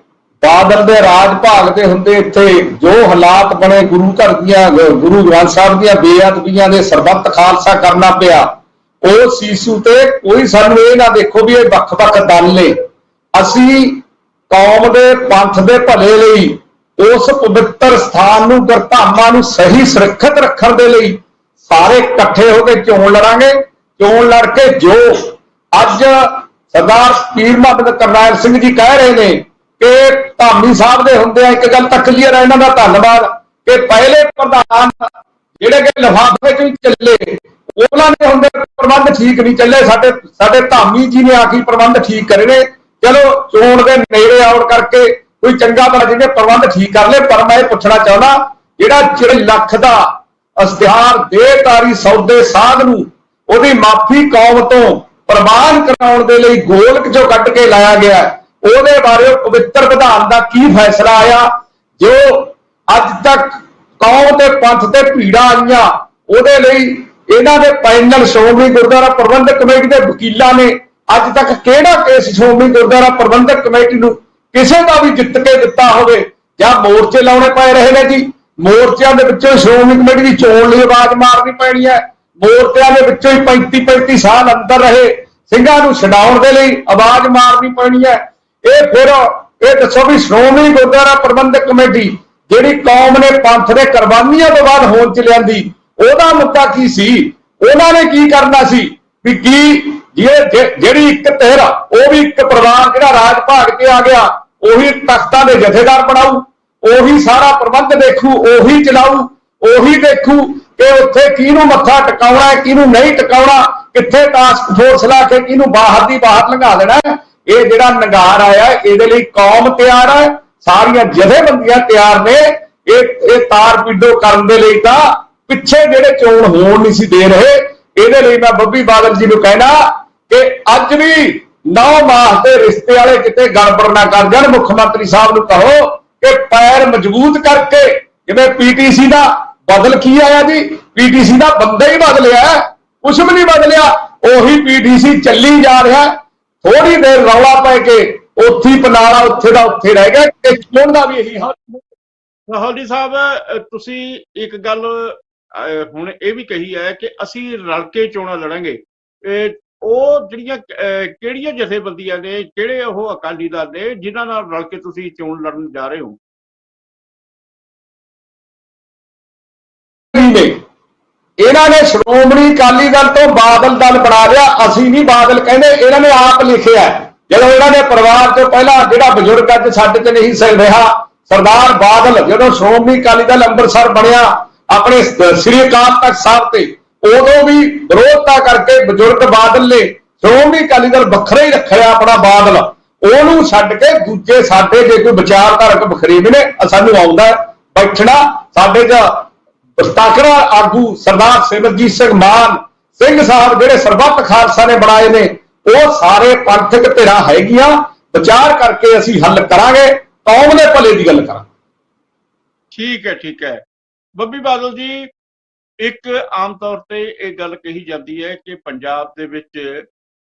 ਬਾਦਲ ਦੇ ਰਾਜ ਭਾਗ ਦੇ ਹੁੰਦੇ ਇੱਥੇ ਜੋ ਹਾਲਾਤ ਬਣੇ, ਗੁਰੂ ਘਰ ਦੀਆਂ ਗੁਰੂ ਗ੍ਰੰਥ ਸਾਹਿਬ ਦੀਆਂ ਬੇਅਦਬੀਆਂ ਦੇ ਸਰਬੱਤ ਖਾਲਸਾ ਕਰਨਾ ਪਿਆ, ਉਸ ਇਸ਼ੂ ਤੇ ਕੋਈ ਸਾਨੂੰ ਇਹ ਨਾ ਦੇਖੋ ਵੀ ਇਹ ਵੱਖ-ਵੱਖ ਦਲ ਨੇ। ਅਸੀਂ ਕੌਮ ਦੇ ਪੰਥ ਦੇ ਭਲੇ ਲਈ ਉਸ ਪਵਿੱਤਰ ਸਥਾਨ ਨੂੰ, ਗੁਰਧਾਮਾਂ ਨੂੰ ਸਹੀ ਸੁਰੱਖਿਅਤ ਰੱਖਣ ਦੇ ਲਈ ਸਾਰੇ ਇਕੱਠੇ ਹੋ ਕੇ ਚੋਣ ਲੜਾਂਗੇ। ਚੋਣ ਲੜ ਕੇ ਜੋ ਅੱਜ ਸਰਦਾਰ ਪੀਰ ਮੁਹੰਮਦ ਕਰਨੈਲ ਸਿੰਘ ਜੀ ਕਹਿ ਰਹੇ ਨੇ ਕਿ ਧਾਮੀ ਸਾਹਿਬ ਦੇ ਹੁੰਦੇ ਆ, ਇੱਕ ਗੱਲ ਤਾਂ ਕਲੀਅਰ ਹੈ, ਇਹਨਾਂ ਦਾ ਧੰਨਵਾਦ ਕਿ ਪਹਿਲੇ ਪ੍ਰਧਾਨ ਜਿਹੜੇ ਕਿ ਲਿਫਾਫੇ ਚ ਚੱਲੇ, ਉਹਨਾਂ ਦੇ ਹੁੰਦੇ ਪ੍ਰਬੰਧ ਠੀਕ ਨਹੀਂ ਚੱਲੇ। ਸਾਡੇ ਧਾਮੀ ਜੀ ਨੇ ਆ ਕੇ ਪ੍ਰਬੰਧ ਠੀਕ ਕਰੇ ਨੇ। ਚਲੋ ਚੋਣ ਦੇ ਨੇੜੇ ਆਉਣ ਕਰਕੇ ਕੋਈ ਚੰਗਾ ਭਲਾ ਜਿਹਨੇ ਪ੍ਰਬੰਧ ਠੀਕ ਕਰ ਲਏ। ਪਰ ਮੈਂ ਇਹ ਪੁੱਛਣਾ ਚਾਹੁੰਦਾ, ਜਿਹੜਾ 4 ਲੱਖ ਦਾ ਇਸ਼ਤਿਹਾਰ ਦੇਹਧਾਰੀ ਸੌਦੇ ਸਾਧ ਨੂੰ ਉਹਦੀ ਮਾਫੀ ਕੌਮ ਤੋਂ ਪ੍ਰਵਾਨ ਕਰਾਉਣ ਦੇ ਲਈ ਗੋਲਕ ਚੋਂ ਕੱਢ ਕੇ ਲਾਇਆ ਗਿਆ, ਉਹਦੇ ਬਾਰੇ ਪਵਿੱਤਰ ਵਿਧਾਨ ਦਾ ਕੀ ਫੈਸਲਾ ਆਇਆ? ਜੋ ਅੱਜ ਤੱਕ ਕੌਮ ਤੇ ਪੰਥ ਤੇ ਭੀੜਾਂ ਆਈਆਂ, ਉਹਦੇ ਲਈ ਇਹਨਾਂ ਦੇ ਪੈਨਲ ਸ਼੍ਰੋਮਣੀ ਗੁਰਦੁਆਰਾ ਪ੍ਰਬੰਧਕ ਕਮੇਟੀ ਦੇ ਵਕੀਲਾਂ ਨੇ ਅੱਜ ਤੱਕ ਕਿਹੜਾ ਕੇਸ ਸ਼੍ਰੋਮਣੀ ਗੁਰਦੁਆਰਾ ਪ੍ਰਬੰਧਕ ਕਮੇਟੀ ਨੂੰ ਕਿਸੇ ਦਾ ਵੀ ਜਿੱਤ ਕੇ ਦਿੱਤਾ ਹੋਵੇ? ਜਾਂ ਮੋਰਚੇ ਲਾਉਣੇ ਪੈ ਰਹੇ ਨੇ ਜੀ, ਮੋਰਚਿਆਂ ਦੇ ਵਿੱਚੋਂ ਸ਼੍ਰੋਮਣੀ ਕਮੇਟੀ ਦੀ ਚੋਣ ਲਈ ਆਵਾਜ਼ ਮਾਰਨੀ ਪੈਣੀ ਹੈ। ਮੋਰਚਿਆਂ ਦੇ ਵਿੱਚੋਂ ਹੀ 35 ਸਾਲ ਅੰਦਰ ਰਹੇ ਸਿੰਘਾਂ ਨੂੰ ਛਡਾਉਣ ਦੇ ਲਈ ਆਵਾਜ਼ ਮਾਰਨੀ ਪੈਣੀ ਹੈ। ਇਹ ਦੱਸੋ ਵੀ ਸ਼੍ਰੋਮਣੀ ਗੁਰਦੁਆਰਾ ਪ੍ਰਬੰਧਕ ਕਮੇਟੀ ਜਿਹੜੀ ਕੌਮ ਨੇ ਪੰਥ ਦੇ ਕੁਰਬਾਨੀਆਂ ਤੋਂ ਬਾਅਦ ਹੋਂਦ ਚ ਲਿਆਂਦੀ, ਉਹਦਾ ਮੁੱਦਾ ਕੀ ਸੀ? ਉਹਨਾਂ ਨੇ ਕੀ ਕਰਨਾ ਸੀ? ਵੀ ਕੀ ਜਿਹੜੀ ਇੱਕ ਧਿਰ, ਉਹ ਵੀ ਇੱਕ ਪਰਿਵਾਰ ਜਿਹੜਾ ਰਾਜ ਭਾਗ ਕੇ ਆ ਗਿਆ, ਉਹੀ ਤਖਤਾਂ ਦੇ ਜਥੇਦਾਰ ਬਣਾਊ, ਉਹੀ ਸਾਰਾ ਪ੍ਰਬੰਧ ਦੇਖੂ, ਉਹੀ ਚਲਾਊ, ਉਹੀ ਦੇਖੂ ਕਿ ਉੱਥੇ ਕਿਹਨੂੰ ਮੱਥਾ ਟਿਕਾਉਣਾ ਹੈ, ਕਿਹਨੂੰ ਨਹੀਂ ਟਿਕਾਉਣਾ, ਕਿੱਥੇ ਟਾਸਕ ਫੋਰਸ ਲਾ ਕੇ ਕਿਹਨੂੰ ਬਾਹਰ ਦੀ ਬਾਹਰ ਲੰਘਾ ਦੇਣਾ। ਇਹ ਜਿਹੜਾ ਨੰਗਾਰ ਆਇਆ, ਇਹਦੇ ਲਈ ਕੌਮ ਤਿਆਰ ਹੈ, ਸਾਰੀਆਂ ਜਥੇਬੰਦੀਆਂ ਤਿਆਰ ਨੇ। ਇਹ ਤਾਰ ਪੀਡੋ ਕਰਨ ਦੇ ਲਈ ਤਾਂ ਪਿੱਛੇ ਜਿਹੜੇ ਚੋਣ ਹੋਣ ਨਹੀਂ ਸੀ ਦੇ ਰਹੇ। ਇਹਦੇ ਲਈ ਮੈਂ ਬੱਬੀ ਬਾਦਲ ਜੀ ਨੂੰ ਕਹਿਣਾ ਕਿ ਅੱਜ ਵੀ 9 ਮਾਸ ਦੇ ਰਿਸ਼ਤੇ ਵਾਲੇ ਕਿਤੇ ਗੜਬੜ ਨਾ ਕਰ ਜਾਣ। ਮੁੱਖ ਮੰਤਰੀ ਸਾਹਿਬ ਨੂੰ ਕਹੋ ਕਿ ਪੈਰ ਮਜ਼ਬੂਤ ਕਰਕੇ, ਜਿਵੇਂ ਪੀਟੀਸੀ ਦਾ ਬਦਲ ਕੀ ਆਇਆ ਜੀ, ਪੀਟੀਸੀ ਦਾ ਬੰਦਾ ਹੀ ਬਦਲਿਆ, ਕੁਛ ਵੀ ਨਹੀਂ ਬਦਲਿਆ, ਉਹੀ ਪੀਟੀਸੀ ਚੱਲੀ ਜਾ ਰਿਹਾ। ਥੋੜੀ ਦੇਰ ਰੌਲਾ ਪੈ ਕੇ ਉੱਥੇ ਪਨਾਲਾ ਉੱਥੇ ਦਾ ਉੱਥੇ ਰਹਿ ਗਿਆ। ਤੇ ਚੋਣ ਦਾ ਵੀ ਇਹੀ ਹਾਲ। ਰਾਹੁਲ ਸਾਹਿਬ, ਤੁਸੀਂ ਇੱਕ ਗੱਲ ਹੁਣ ਇਹ ਵੀ ਕਹੀ ਹੈ ਕਿ ਅਸੀਂ ਰਲ ਕੇ ਚੋਣਾਂ ਲੜਾਂਗੇ। ਉਹ ਜਿਹੜੀਆਂ ਕਿਹੜੀਆਂ ਜਥੇਬੰਦੀਆਂ ਨੇ, ਕਿਹੜੇ ਉਹ ਅਕਾਲੀ ਦਲ ਨੇ ਜਿਨ੍ਹਾਂ ਨਾਲ ਰਲ ਕੇ ਤੁਸੀਂ ਚੋਣ ਲੜਨ ਜਾ ਰਹੇ ਹੋ? ਇਹਨਾਂ ਨੇ ਸ਼੍ਰੋਮਣੀ ਅਕਾਲੀ ਦਲ ਤੋਂ ਬਾਦਲ ਦਲ ਬਣਾ ਲਿਆ। ਅਸੀਂ ਨਹੀਂ ਬਾਦਲ ਕਹਿੰਦੇ, ਇਹਨਾਂ ਨੇ ਆਪ ਲਿਖਿਆ। ਜਦੋਂ ਇਹਨਾਂ ਦੇ ਪਰਿਵਾਰ ਤੋਂ ਪਹਿਲਾਂ ਜਿਹੜਾ ਬਜ਼ੁਰਗ ਅੱਜ ਸਾਡੇ ਤੇ ਨਹੀਂ ਸਹਿ ਰਿਹਾ, ਸਰਦਾਰ ਬਾਦਲ, ਜਦੋਂ ਸ਼੍ਰੋਮਣੀ ਅਕਾਲੀ ਦਲ ਅੰਮ੍ਰਿਤਸਰ ਬਣਿਆ ਆਪਣੇ ਸ੍ਰੀ ਅਕਾਲ ਤਖਤ ਸਾਹਿਬ ਤੇ, ਉਦੋਂ ਵੀ ਵਿਰੋਧਤਾ ਕਰਕੇ ਬਜ਼ੁਰਗ ਬਾਦਲ ਨੇ ਸ਼੍ਰੋਮਣੀ ਅਕਾਲੀ ਦਲ ਵੱਖਰਾ ਹੀ ਰੱਖਿਆ ਆਪਣਾ ਬਾਦਲ, ਉਹਨੂੰ ਛੱਡ ਕੇ ਦੂਜੇ ਸਾਡੇ ਜੇ ਕੋਈ ਵਿਚਾਰਧਾਰਕ ਵਖਰੇਵੇਂ ਨੇ, ਸਾਨੂੰ ਆਉਂਦਾ ਬੈਠਣਾ। ਸਾਡੇ ਚ ਤਾਕੜਾ ਆਗੂ ਸਰਦਾਰ ਸਿਮਰਜੀਤ ਸਿੰਘ ਮਾਨ ਸਿੰਘ ਸਾਹਿਬ ਜਿਹੜੇ ਸਰਬੱਤ ਖਾਲਸਾ ਨੇ ਬਣਾਏ ਨੇ, ਉਹ ਸਾਰੇ ਪੰਥਕ ਧਿਰਾਂ ਹੈਗੀਆਂ। ਵਿਚਾਰ ਕਰਕੇ ਅਸੀਂ ਹੱਲ ਕਰਾਂਗੇ, ਕੌਮ ਦੇ ਭਲੇ ਦੀ ਗੱਲ ਕਰਾਂਗੇ। ਠੀਕ ਹੈ ਬੱਬੀ ਬਾਦਲ ਜੀ, ਇੱਕ ਆਮ ਤੌਰ ਤੇ ਇਹ ਗੱਲ ਕਹੀ ਜਾਂਦੀ ਹੈ ਕਿ ਪੰਜਾਬ ਦੇ ਵਿੱਚ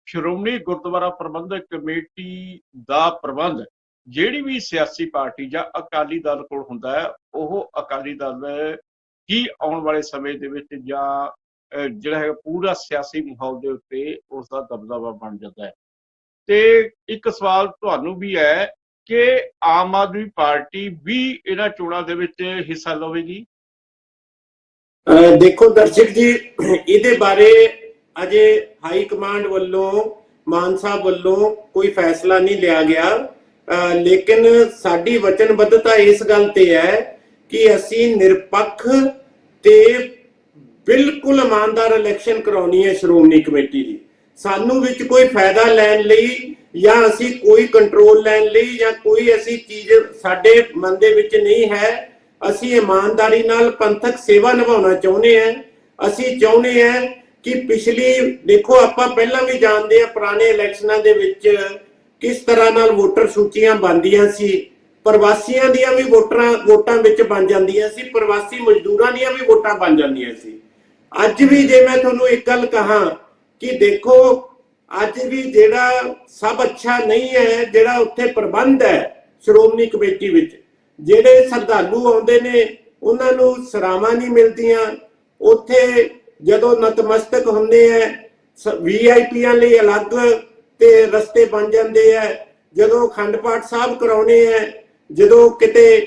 ਸ਼੍ਰੋਮਣੀ ਗੁਰਦੁਆਰਾ ਪ੍ਰਬੰਧਕ ਕਮੇਟੀ ਦਾ ਪ੍ਰਬੰਧ ਜਿਹੜੀ ਵੀ ਸਿਆਸੀ ਪਾਰਟੀ ਜਾਂ ਅਕਾਲੀ ਦਲ ਕੋਲ ਹੁੰਦਾ ਹੈ, ਉਹ ਅਕਾਲੀ ਦਲ ਹੀ ਆਉਣ ਵਾਲੇ ਸਮੇਂ ਦੇ ਵਿੱਚ ਜਾਂ ਜਿਹੜਾ ਹੈ ਪੂਰਾ ਸਿਆਸੀ ਮਾਹੌਲ ਦੇ ਉੱਤੇ ਉਸ ਦਾ ਦਬਦਬਾ ਬਣ ਜਾਂਦਾ ਹੈ। ਤੇ ਇੱਕ ਸਵਾਲ ਤੁਹਾਨੂੰ ਵੀ ਹੈ ਕਿ ਆਮ ਆਦਮੀ ਪਾਰਟੀ ਵੀ ਇਹਨਾਂ ਚੋਣਾਂ ਦੇ ਵਿੱਚ ਹਿੱਸਾ ਲਵੇਗੀ? ਦੇਖੋ ਦਰਸ਼ਕ ਜੀ, ਇਹਦੇ ਬਾਰੇ ਅਜੇ ਹਾਈ ਕਮਾਂਡ ਵੱਲੋਂ, ਮਾਨ ਸਾਹਿਬ ਵੱਲੋਂ ਕੋਈ ਫੈਸਲਾ ਨਹੀਂ ਲਿਆ ਗਿਆ। ਲੇਕਿਨ ਸਾਡੀ ਵਚਨਬੱਧਤਾ ਇਸ ਗੱਲ ਤੇ ਹੈ ਕਿ ਅਸੀਂ ਨਿਰਪੱਖ ਤੇ ਬਿਲਕੁਲ ਇਮਾਨਦਾਰ ਇਲੈਕਸ਼ਨ ਕਰਾਉਣੀ ਹੈ ਸ਼੍ਰੋਮਣੀ ਕਮੇਟੀ ਦੀ। ਸਾਨੂੰ ਵਿੱਚ ਕੋਈ ਫਾਇਦਾ ਲੈਣ ਲਈ ਜਾਂ ਅਸੀਂ ਕੋਈ ਕੰਟਰੋਲ ਲੈਣ ਲਈ ਜਾਂ ਕੋਈ ਅਸੀਂ ਚੀਜ਼ ਸਾਡੇ ਮਨ ਦੇ ਵਿੱਚ ਨਹੀਂ ਹੈ। ਅਸੀਂ ਇਮਾਨਦਾਰੀ ਨਾਲ ਪੰਥਕ ਸੇਵਾ ਨਿਭਾਉਣਾ ਚਾਹੁੰਦੇ ਹਾਂ। ਅਸੀਂ ਚਾਹੁੰਦੇ ਹਾਂ ਕਿ ਪਿਛਲੀ, ਦੇਖੋ ਆਪਾਂ ਪਹਿਲਾਂ ਵੀ ਜਾਣਦੇ ਹਾਂ ਪੁਰਾਣੇ ਇਲੈਕਸ਼ਨਾਂ ਦੇ ਵਿੱਚ ਕਿਸ ਤਰ੍ਹਾਂ ਨਾਲ ਵੋਟਰ ਸੂਚੀਆਂ ਬਣਦੀਆਂ ਸੀ। ਪ੍ਰਵਾਸੀਆਂ ਦੀਆਂ ਵੀ ਵੋਟਾਂ ਵਿੱਚ ਬਣ ਜਾਂਦੀਆਂ ਸੀ, ਪ੍ਰਵਾਸੀ ਮਜ਼ਦੂਰਾਂ ਦੀਆਂ ਵੀ ਵੋਟਾਂ ਬਣ ਜਾਂਦੀਆਂ ਸੀ। ਅੱਜ ਵੀ ਜੇ ਮੈਂ ਤੁਹਾਨੂੰ ਇੱਕ ਗੱਲ ਕਹਾਂ ਕਿ ਦੇਖੋ ਅੱਜ ਵੀ ਜਿਹੜਾ ਸਭ ਅੱਛਾ ਨਹੀਂ ਹੈ, ਜਿਹੜਾ ਉੱਥੇ ਪ੍ਰਬੰਧ ਹੈ ਸ਼੍ਰੋਮਣੀ ਕਮੇਟੀ ਵਿੱਚ, ਜਿਹੜੇ ਸ਼ਰਧਾਲੂ ਆਉਂਦੇ ਨੇ ਉਹਨਾਂ ਨੂੰ ਸਰਾਵਾਂ ਨਹੀਂ ਮਿਲਦੀਆਂ। ਉੱਥੇ ਜਦੋਂ ਨਤਮਸਤਕ ਹੁੰਦੇ ਹੈ ਵੀਆਈਪੀਆਂ ਲਈ ਅਲੱਗ ਤੇ ਰਸਤੇ ਬਣ ਜਾਂਦੇ ਹੈ। ਜਦੋਂ ਅਖੰਡ ਪਾਠ ਸਾਹਿਬ ਕਰਾਉਣੇ ਹੈ, ਜਦੋਂ ਕਿਤੇ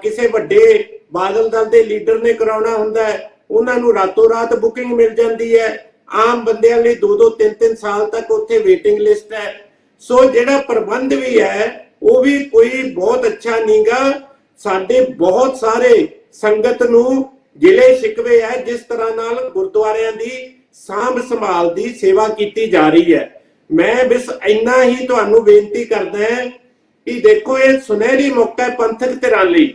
ਕਿਸੇ ਵੱਡੇ ਬਾਦਲ ਦਲ ਦੇ ਲੀਡਰ ਨੇ ਕਰਾਉਣਾ ਹੁੰਦਾ ਹੈ, ਉਹਨਾਂ ਨੂੰ ਰਾਤੋਂ ਰਾਤ ਬੁਕਿੰਗ ਮਿਲ ਜਾਂਦੀ ਹੈ। ਆਮ ਬੰਦਿਆਂ ਲਈ 2-2 3-3 ਸਾਲ ਤੱਕ ਉੱਥੇ ਵੇਟਿੰਗ ਲਿਸਟ ਹੈ। ਸੋ ਜਿਹੜਾ ਪ੍ਰਬੰਧ ਵੀ ਹੈ ਉਹ ਵੀ ਕੋਈ ਬਹੁਤ ਅੱਛਾ ਨਹੀਂਗਾ। ਸਾਡੇ ਬਹੁਤ ਸਾਰੇ ਸੰਗਤ ਨੂੰ ਗਿਲੇ ਸ਼ਿਕਵੇ ਹੈ ਜਿਸ ਤਰ੍ਹਾਂ ਨਾਲ ਗੁਰਦੁਆਰਿਆਂ ਦੀ ਸਾਂਭ ਸੰਭਾਲ ਦੀ ਸੇਵਾ ਕੀਤੀ ਜਾ ਰਹੀ ਹੈ। ਮੈਂ ਬਸ ਇੰਨਾ ਹੀ ਤੁਹਾਨੂੰ ਬੇਨਤੀ ਕਰਦਾ ਹਾਂ ਕਿ ਦੇਖੋ ਇਹ ਸੁਨਹਿਰੀ ਮੌਕਾ ਹੈ ਪੰਥਕ ਧਿਰਾਂ ਲਈ,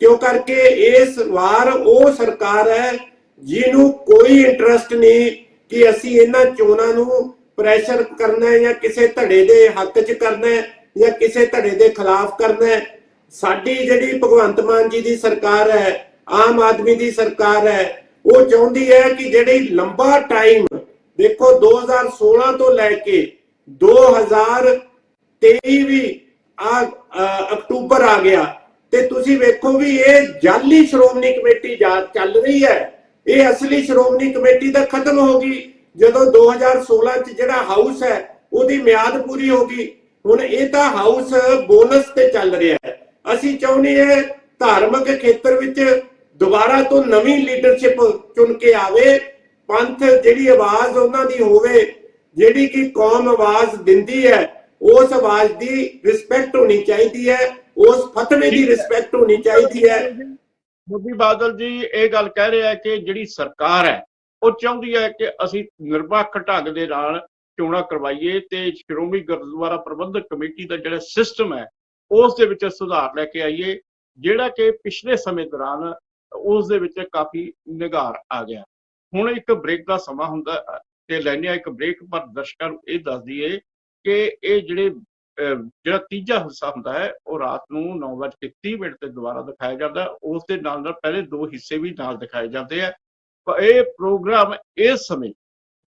ਕਿਉਂ ਕਰਕੇ ਇਸ ਵਾਰ ਉਹ ਸਰਕਾਰ ਹੈ ਜਿਹਨੂੰ ਕੋਈ ਇੰਟਰਸਟ ਨਹੀਂ ਕਿ ਅਸੀਂ ਇਹਨਾਂ ਚੋਣਾਂ ਨੂੰ ਪ੍ਰੈਸ਼ਰ ਕਰਨਾ ਹੈ ਜਾਂ ਕਿਸੇ ਧੜੇ ਦੇ ਹੱਕ 'ਚ ਕਰਨਾ ਹੈ ਜਾਂ ਕਿਸੇ ਧੜੇ ਦੇ ਖਿਲਾਫ ਕਰਨਾ ਹੈ। ਸਾਡੀ ਜਿਹੜੀ ਭਗਵੰਤ ਮਾਨ ਜੀ ਦੀ ਸਰਕਾਰ ਹੈ, ਆਮ ਆਦਮੀ ਦੀ ਸਰਕਾਰ ਹੈ, ਉਹ ਚਾਹੁੰਦੀ ਹੈ ਕਿ ਜਿਹੜੀ ਲੰਬਾ ਟਾਈਮ, ਦੇਖੋ 2016 ਤੋਂ ਲੈ ਕੇ 2023 ਵੀ ਅਕਤੂਬਰ ਆ ਗਿਆ ਤੇ ਤੁਸੀਂ ਵੇਖੋ ਵੀ ਇਹ ਜਾਲੀ ਸ਼੍ਰੋਮਣੀ ਕਮੇਟੀ ਚੱਲ ਰਹੀ ਹੈ। ਇਹ ਅਸਲੀ ਸ਼੍ਰੋਮਣੀ ਕਮੇਟੀ ਤਾਂ ਖਤਮ ਹੋ ਗਈ ਜਦੋਂ 2016 ਚ ਜਿਹੜਾ ਹਾਊਸ ਹੈ ਉਹਦੀ ਮਿਆਦ ਪੂਰੀ ਹੋ ਗਈ। ਹੁਣ ਇਹ ਤਾਂ ਹਾਊਸ ਬੋਨਸ ਤੇ ਚੱਲ ਰਿਹਾ ਹੈ। ਅਸੀਂ ਚਾਹੁੰਦੇ ਹਾਂ ਧਾਰਮਿਕ ਖੇਤਰ ਵਿੱਚ ਦੁਬਾਰਾ ਤੋਂ ਨਵੀਂ ਲੀਡਰਸ਼ਿਪ ਚੁਣ ਕੇ ਆਵੇ, ਪੰਥ ਜਿਹੜੀ ਆਵਾਜ਼ ਉਹਨਾਂ ਦੀ ਹੋਵੇ, ਜਿਹੜੀ ਕਿ ਕੌਮ ਆਵਾਜ਼ ਦਿੰਦੀ ਹੈ ਉਸ ਆਵਾਜ਼ ਦੀ ਰਿਸਪੈਕਟ ਹੋਣੀ ਚਾਹੀਦੀ ਹੈ, ਉਸ ਫਤਵੇ ਦੀ ਰਿਸਪੈਕਟ ਹੋਣੀ ਚਾਹੀਦੀ ਹੈ। ਮੋਦੀ ਬਾਦਲ ਜੀ ਇਹ ਗੱਲ ਕਹਿ ਰਿਹਾ ਹੈ ਕਿ ਜਿਹੜੀ ਸਰਕਾਰ ਹੈ ਉਹ ਚਾਹੁੰਦੀ ਹੈ ਕਿ ਅਸੀਂ ਨਿਰਪੱਖ ਢੰਗ ਦੇ ਨਾਲ ਚੋਣਾਂ ਕਰਵਾਈਏ ਤੇ ਸ਼੍ਰੋਮਣੀ ਗੁਰਦੁਆਰਾ ਪ੍ਰਬੰਧਕ ਕਮੇਟੀ ਦਾ ਜਿਹੜਾ ਸਿਸਟਮ ਹੈ ਉਸ ਦੇ ਵਿੱਚ ਸੁਧਾਰ ਲੈ ਕੇ ਆਈਏ, ਜਿਹੜਾ ਕਿ ਪਿਛਲੇ ਸਮੇਂ ਦੌਰਾਨ ਉਸ ਦੇ ਵਿੱਚ ਕਾਫੀ ਨਿਗਾਰ ਆ ਗਿਆ। ਹੁਣ ਇੱਕ ਬ੍ਰੇਕ ਦਾ ਸਮਾਂ ਹੁੰਦਾ ਤੇ ਲੈਣੇ ਆ ਇੱਕ ਬ੍ਰੇਕ, ਪਰ ਦਰਸ਼ਕਾਂ ਨੂੰ ਇਹ ਦੱਸ ਦਈਏ ਕਿ ਇਹ ਜਿਹੜਾ ਤੀਜਾ ਹਿੱਸਾ ਹੁੰਦਾ ਹੈ ਉਹ ਰਾਤ ਨੂੰ 9:30 ਤੇ ਦੁਬਾਰਾ ਦਿਖਾਇਆ ਜਾਂਦਾ। ਉਸ ਦੇ ਨਾਲ ਨਾਲ ਪਹਿਲੇ 2 ਹਿੱਸੇ ਵੀ ਨਾਲ ਦਿਖਾਏ ਜਾਂਦੇ ਆ। ਇਹ ਪ੍ਰੋਗਰਾਮ ਇਸ ਸਮੇਂ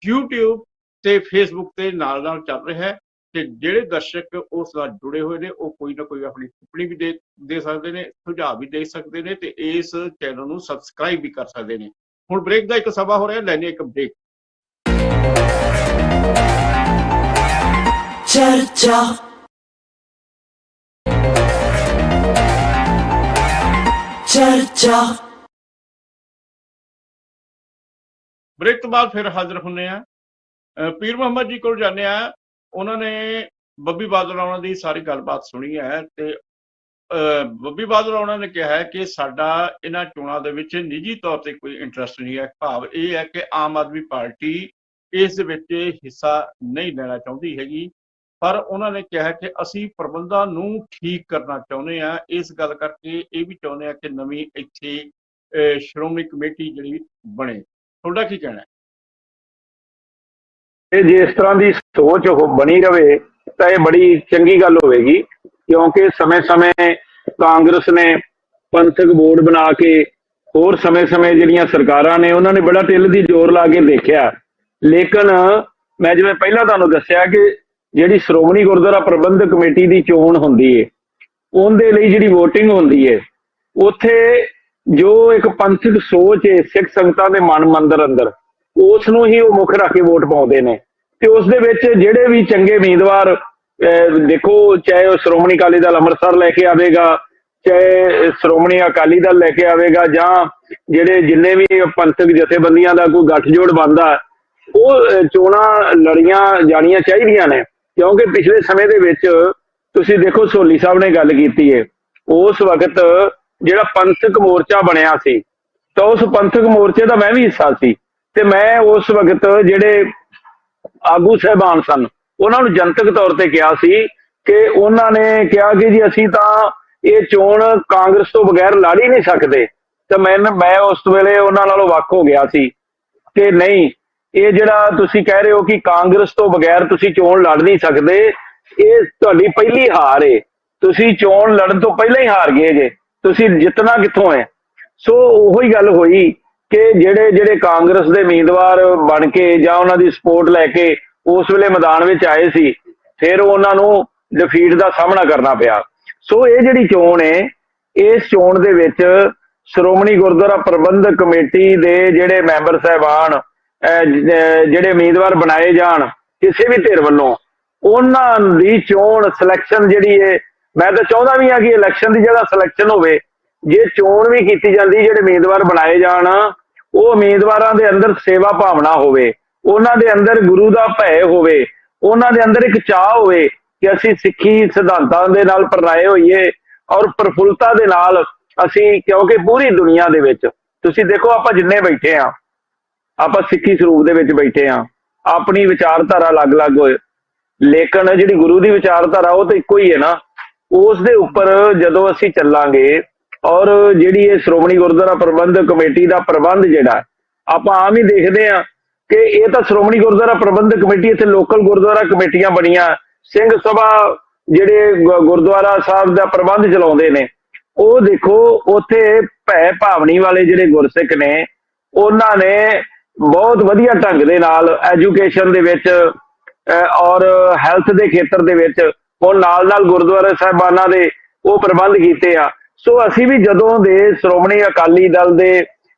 YouTube ਤੇ Facebook ਤੇ ਨਾਲ ਨਾਲ ਚੱਲ ਰਿਹਾ ਹੈ ਤੇ ਜਿਹੜੇ ਦਰਸ਼ਕ ਉਸ ਨਾਲ ਜੁੜੇ ਹੋਏ ਨੇ ਉਹ ਕੋਈ ਨਾ ਕੋਈ ਆਪਣੀ ਟਿੱਪਣੀ ਵੀ ਦੇ ਸਕਦੇ ਨੇ, ਸੁਝਾਅ ਵੀ ਦੇ ਸਕਦੇ ਨੇ ਤੇ ਇਸ ਚੈਨਲ ਨੂੰ ਸਬਸਕ੍ਰਾਈਬ ਵੀ ਕਰ ਸਕਦੇ ਨੇ। ਹੁਣ ਬ੍ਰੇਕ ਦਾ ਇੱਕ ਸਮਾਂ ਹੋ ਰਿਹਾ, ਲੈਣੇ ਇੱਕ ਬ੍ਰੇਕ। ਚਰਚਾ ਬ੍ਰੇਕ ਤੋਂ ਬਾਅਦ ਫਿਰ ਹਾਜ਼ਰ ਹੁੰਨੇ ਆ। ਪੀਰ ਮੁਹੰਮਦ ਜੀ ਕੋਲ ਜਾਂਦੇ ਆ। ਉਹਨਾਂ ਨੇ ਬੱਬੀ ਬਾਦਲ ਉਹਨਾਂ ਦੀ ਸਾਰੀ ਗੱਲਬਾਤ ਸੁਣੀ ਹੈ ਤੇ ਬੱਬੀ ਬਾਦਲ ਉਹਨਾਂ ਨੇ ਕਿਹਾ ਹੈ ਕਿ ਸਾਡਾ ਇਹਨਾਂ ਚੋਣਾਂ ਦੇ ਵਿੱਚ ਨਿੱਜੀ ਤੌਰ ਤੇ ਕੋਈ ਇੰਟਰਸਟ ਨਹੀਂ ਹੈ। ਭਾਵ ਇਹ ਹੈ ਕਿ ਆਮ ਆਦਮੀ ਪਾਰਟੀ ਇਸ ਦੇ ਵਿੱਚ ਹਿੱਸਾ ਨਹੀਂ ਲੈਣਾ ਚਾਹੁੰਦੀ ਹੈਗੀ, ਪਰ ਉਹਨਾਂ ਨੇ ਕਿਹਾ ਕਿ ਅਸੀਂ ਪ੍ਰਬੰਧਾਂ ਨੂੰ ਠੀਕ ਕਰਨਾ ਚਾਹੁੰਦੇ ਹਾਂ। ਇਸ ਗੱਲ ਕਰਕੇ ਇਹ ਵੀ ਚਾਹੁੰਦੇ ਹਾਂ ਕਿ ਨਵੀਂ ਇੱਥੇ ਸ਼੍ਰੋਮਣੀ ਕਮੇਟੀ ਜਿਹੜੀ ਬਣੇ। ਤੁਹਾਡਾ ਕੀ ਕਹਿਣਾ ਹੈ? ਜੇ ਇਸ ਤਰ੍ਹਾਂ ਦੀ ਸੋਚ ਉਹ ਬਣੀ ਰਵੇ ਤਾਂ ਇਹ ਬੜੀ ਚੰਗੀ ਗੱਲ ਹੋਵੇਗੀ, ਕਿਉਂਕਿ ਸਮੇਂ-ਸਮੇਂ ਕਾਂਗਰਸ ਨੇ ਪੰਥਕ ਬੋਰਡ ਬਣਾ ਕੇ, ਹੋਰ ਸਮੇਂ-ਸਮੇਂ ਜਿਹੜੀਆਂ ਸਰਕਾਰਾਂ ਨੇ ਉਹਨਾਂ ਨੇ ਬੜਾ ਢਿੱਲ ਦੀ ਜ਼ੋਰ ਲਾ ਕੇ ਦੇਖਿਆ। ਲੇਕਿਨ ਮੈਂ ਜਿਵੇਂ ਪਹਿਲਾਂ ਤੁਹਾਨੂੰ ਦੱਸਿਆ ਕਿ ਜਿਹੜੀ ਸ਼੍ਰੋਮਣੀ ਗੁਰਦੁਆਰਾ ਪ੍ਰਬੰਧਕ ਕਮੇਟੀ ਦੀ ਚੋਣ ਹੁੰਦੀ ਹੈ, ਉਹਦੇ ਲਈ ਜਿਹੜੀ VOTING ਹੁੰਦੀ ਹੈ, ਉੱਥੇ ਜੋ ਇੱਕ ਪੰਥਕ ਸੋਚ ਹੈ ਸਿੱਖ ਸੰਗਤਾਂ ਦੇ ਮਨ ਮੰਦਰ ਅੰਦਰ, ਉਸ ਨੂੰ ਹੀ ਉਹ ਮੁੱਖ ਰੱਖ ਕੇ ਵੋਟ ਪਾਉਂਦੇ ਨੇ ਤੇ ਉਸ ਦੇ ਵਿੱਚ ਜਿਹੜੇ ਵੀ ਚੰਗੇ ਉਮੀਦਵਾਰ, ਦੇਖੋ ਚਾਹੇ ਉਹ ਸ਼੍ਰੋਮਣੀ ਅਕਾਲੀ ਦਲ ਅੰਮ੍ਰਿਤਸਰ ਲੈ ਕੇ ਆਵੇਗਾ, ਚਾਹੇ ਸ਼੍ਰੋਮਣੀ ਅਕਾਲੀ ਦਲ ਲੈ ਕੇ ਆਵੇਗਾ, ਜਾਂ ਜਿਹੜੇ ਜਿੰਨੇ ਵੀ ਪੰਥਕ ਜਥੇਬੰਦੀਆਂ ਦਾ ਕੋਈ ਗੱਠਜੋੜ ਬਣਦਾ ਉਹ ਚੋਣਾਂ ਲੜੀਆਂ ਜਾਣੀਆਂ ਚਾਹੀਦੀਆਂ ਨੇ, ਕਿਉਂਕਿ ਪਿਛਲੇ ਸਮੇਂ ਦੇ ਵਿੱਚ ਤੁਸੀਂ ਦੇਖੋ ਸੋਢੀ ਸਾਹਿਬ ਨੇ ਗੱਲ ਕੀਤੀ ਹੈ, ਉਸ ਵਕਤ ਜਿਹੜਾ ਪੰਥਕ ਮੋਰਚਾ ਬਣਿਆ ਸੀ ਤਾਂ ਉਸ ਪੰਥਕ ਮੋਰਚੇ ਦਾ ਮੈਂ ਵੀ ਹਿੱਸਾ ਸੀ, ਤੇ ਮੈਂ ਉਸ ਵਕਤ ਜਿਹੜੇ ਆਗੂ ਸਾਹਿਬਾਨ ਸਨ ਉਹਨਾਂ ਨੂੰ ਜਨਤਕ ਤੌਰ ਤੇ ਕਿਹਾ ਸੀ ਕਿ ਉਹਨਾਂ ਨੇ ਕਿਹਾ ਕਿ ਜੀ ਅਸੀਂ ਤਾਂ ਇਹ ਚੋਣ ਕਾਂਗਰਸ ਤੋਂ ਬਗੈਰ ਲੜ ਹੀ ਨਹੀਂ ਸਕਦੇ, ਤਾਂ ਮੈਂ ਉਸ ਵੇਲੇ ਉਹਨਾਂ ਨਾਲੋਂ ਵੱਖ ਹੋ ਗਿਆ ਸੀ ਕਿ ਨਹੀਂ, ਇਹ ਜਿਹੜਾ ਤੁਸੀਂ ਕਹਿ ਰਹੇ ਹੋ ਕਿ ਕਾਂਗਰਸ ਤੋਂ ਬਗੈਰ ਤੁਸੀਂ ਚੋਣ ਲੜ ਨਹੀਂ ਸਕਦੇ, ਇਹ ਤੁਹਾਡੀ ਪਹਿਲੀ ਹਾਰ ਏ, ਤੁਸੀਂ ਚੋਣ ਲੜਨ ਤੋਂ ਪਹਿਲਾਂ ਹੀ ਹਾਰ ਗਏ ਜੇ, ਤੁਸੀਂ ਜਿੱਤਣਾ ਕਿੱਥੋਂ ਹੈ। ਸੋ ਉਹੀ ਗੱਲ ਹੋਈ ਕਿ ਜਿਹੜੇ ਕਾਂਗਰਸ ਦੇ ਉਮੀਦਵਾਰ ਬਣ ਕੇ ਜਾਂ ਉਹਨਾਂ ਦੀ ਸਪੋਰਟ ਲੈ ਕੇ ਉਸ ਵੇਲੇ ਮੈਦਾਨ ਵਿੱਚ ਆਏ ਸੀ, ਫਿਰ ਉਹਨਾਂ ਨੂੰ ਡਿਫੀਟ ਦਾ ਸਾਹਮਣਾ ਕਰਨਾ ਪਿਆ। ਸੋ ਇਹ ਜਿਹੜੀ ਚੋਣ ਹੈ, ਇਸ ਚੋਣ ਦੇ ਵਿੱਚ ਸ਼੍ਰੋਮਣੀ ਗੁਰਦੁਆਰਾ ਪ੍ਰਬੰਧਕ ਕਮੇਟੀ ਦੇ ਜਿਹੜੇ ਮੈਂਬਰ ਸਾਹਿਬਾਨ ਜਿਹੜੇ ਉਮੀਦਵਾਰ ਬਣਾਏ ਜਾਣ ਕਿਸੇ ਵੀ ਧਿਰ ਵੱਲੋਂ, ਉਹਨਾਂ ਦੀ ਚੋਣ ਸਿਲੈਕਸ਼ਨ ਜਿਹੜੀ ਹੈ, ਮੈਂ ਤਾਂ ਚਾਹੁੰਦਾ ਵੀ ਹਾਂ ਕਿ ਇਲੈਕਸ਼ਨ ਦੀ ਜਗ੍ਹਾ ਸਿਲੈਕਸ਼ਨ ਹੋਵੇ, ਜੇ ਚੋਣ ਵੀ ਕੀਤੀ ਜਾਂਦੀ ਜਿਹੜੇ ਉਮੀਦਵਾਰ ਬਣਾਏ ਜਾਣ ਉਹ ਉਮੀਦਵਾਰਾਂ ਦੇ ਅੰਦਰ ਸੇਵਾ ਭਾਵਨਾ ਹੋਵੇ, ਉਹਨਾਂ ਦੇ ਅੰਦਰ ਗੁਰੂ ਦਾ ਭੈ ਹੋਵੇ, ਉਹਨਾਂ ਦੇ ਅੰਦਰ ਇੱਕ ਚਾਹ ਹੋਵੇ ਕਿ ਅਸੀਂ ਸਿੱਖੀ ਸਿਧਾਂਤਾਂ ਦੇ ਨਾਲ ਪਰਨਾਏ ਹੋਈਏ ਔਰ ਪ੍ਰਫੁੱਲਤਾ ਦੇ ਨਾਲ ਅਸੀਂ, ਕਿਉਂਕਿ ਪੂਰੀ ਦੁਨੀਆ ਦੇ ਵਿੱਚ ਤੁਸੀਂ ਦੇਖੋ ਆਪਾਂ ਜਿੰਨੇ ਬੈਠੇ ਆ, ਆਪਾਂ ਸਿੱਖੀ ਸਰੂਪ ਦੇ ਵਿੱਚ ਬੈਠੇ ਆ, ਆਪਣੀ ਵਿਚਾਰਧਾਰਾ ਅਲੱਗ-ਅਲੱਗ ਹੋਏ, ਲੇਕਿਨ ਜਿਹੜੀ ਗੁਰੂ ਦੀ ਵਿਚਾਰਧਾਰਾ ਉਹ ਤਾਂ ਇੱਕੋ ਹੀ ਹੈ ਨਾ। ਉਸ ਦੇ ਉੱਪਰ ਜਦੋਂ ਅਸੀਂ ਚੱਲਾਂਗੇ ਔਰ ਜਿਹੜੀ ਇਹ ਸ਼੍ਰੋਮਣੀ ਗੁਰਦੁਆਰਾ ਪ੍ਰਬੰਧਕ ਕਮੇਟੀ ਦਾ ਪ੍ਰਬੰਧ ਜਿਹੜਾ ਆਪਾਂ ਆਮ ਹੀ ਦੇਖਦੇ ਆ ਕਿ ਇਹ ਤਾਂ ਸ਼੍ਰੋਮਣੀ ਗੁਰਦੁਆਰਾ ਪ੍ਰਬੰਧਕ ਕਮੇਟੀ, ਇੱਥੇ ਲੋਕਲ ਗੁਰਦੁਆਰਾ ਕਮੇਟੀਆਂ ਬਣੀਆਂ, ਸਿੰਘ ਸਭਾ ਜਿਹੜੇ ਗੁਰਦੁਆਰਾ ਸਾਹਿਬ ਦਾ ਪ੍ਰਬੰਧ ਚਲਾਉਂਦੇ ਨੇ, ਉਹ ਦੇਖੋ ਉੱਥੇ ਭੈ ਭਾਵਨੀ ਵਾਲੇ ਜਿਹੜੇ ਗੁਰਸਿੱਖ ਨੇ ਉਹਨਾਂ ਨੇ ਬਹੁਤ ਵਧੀਆ ਢੰਗ ਦੇ ਨਾਲ ਐਜੂਕੇਸ਼ਨ ਦੇ ਵਿੱਚ ਔਰ ਹੈਲਥ ਦੇ ਖੇਤਰ ਦੇ ਵਿੱਚ ਹੁਣ ਨਾਲ ਗੁਰਦੁਆਰਾ ਸਾਹਿਬਾਨਾਂ ਦੇ ਉਹ ਪ੍ਰਬੰਧ ਕੀਤੇ ਆ। ਸੋ ਅਸੀਂ ਵੀ ਜਦੋਂ ਦੇ ਸ਼੍ਰੋਮਣੀ ਅਕਾਲੀ ਦਲ ਦੇ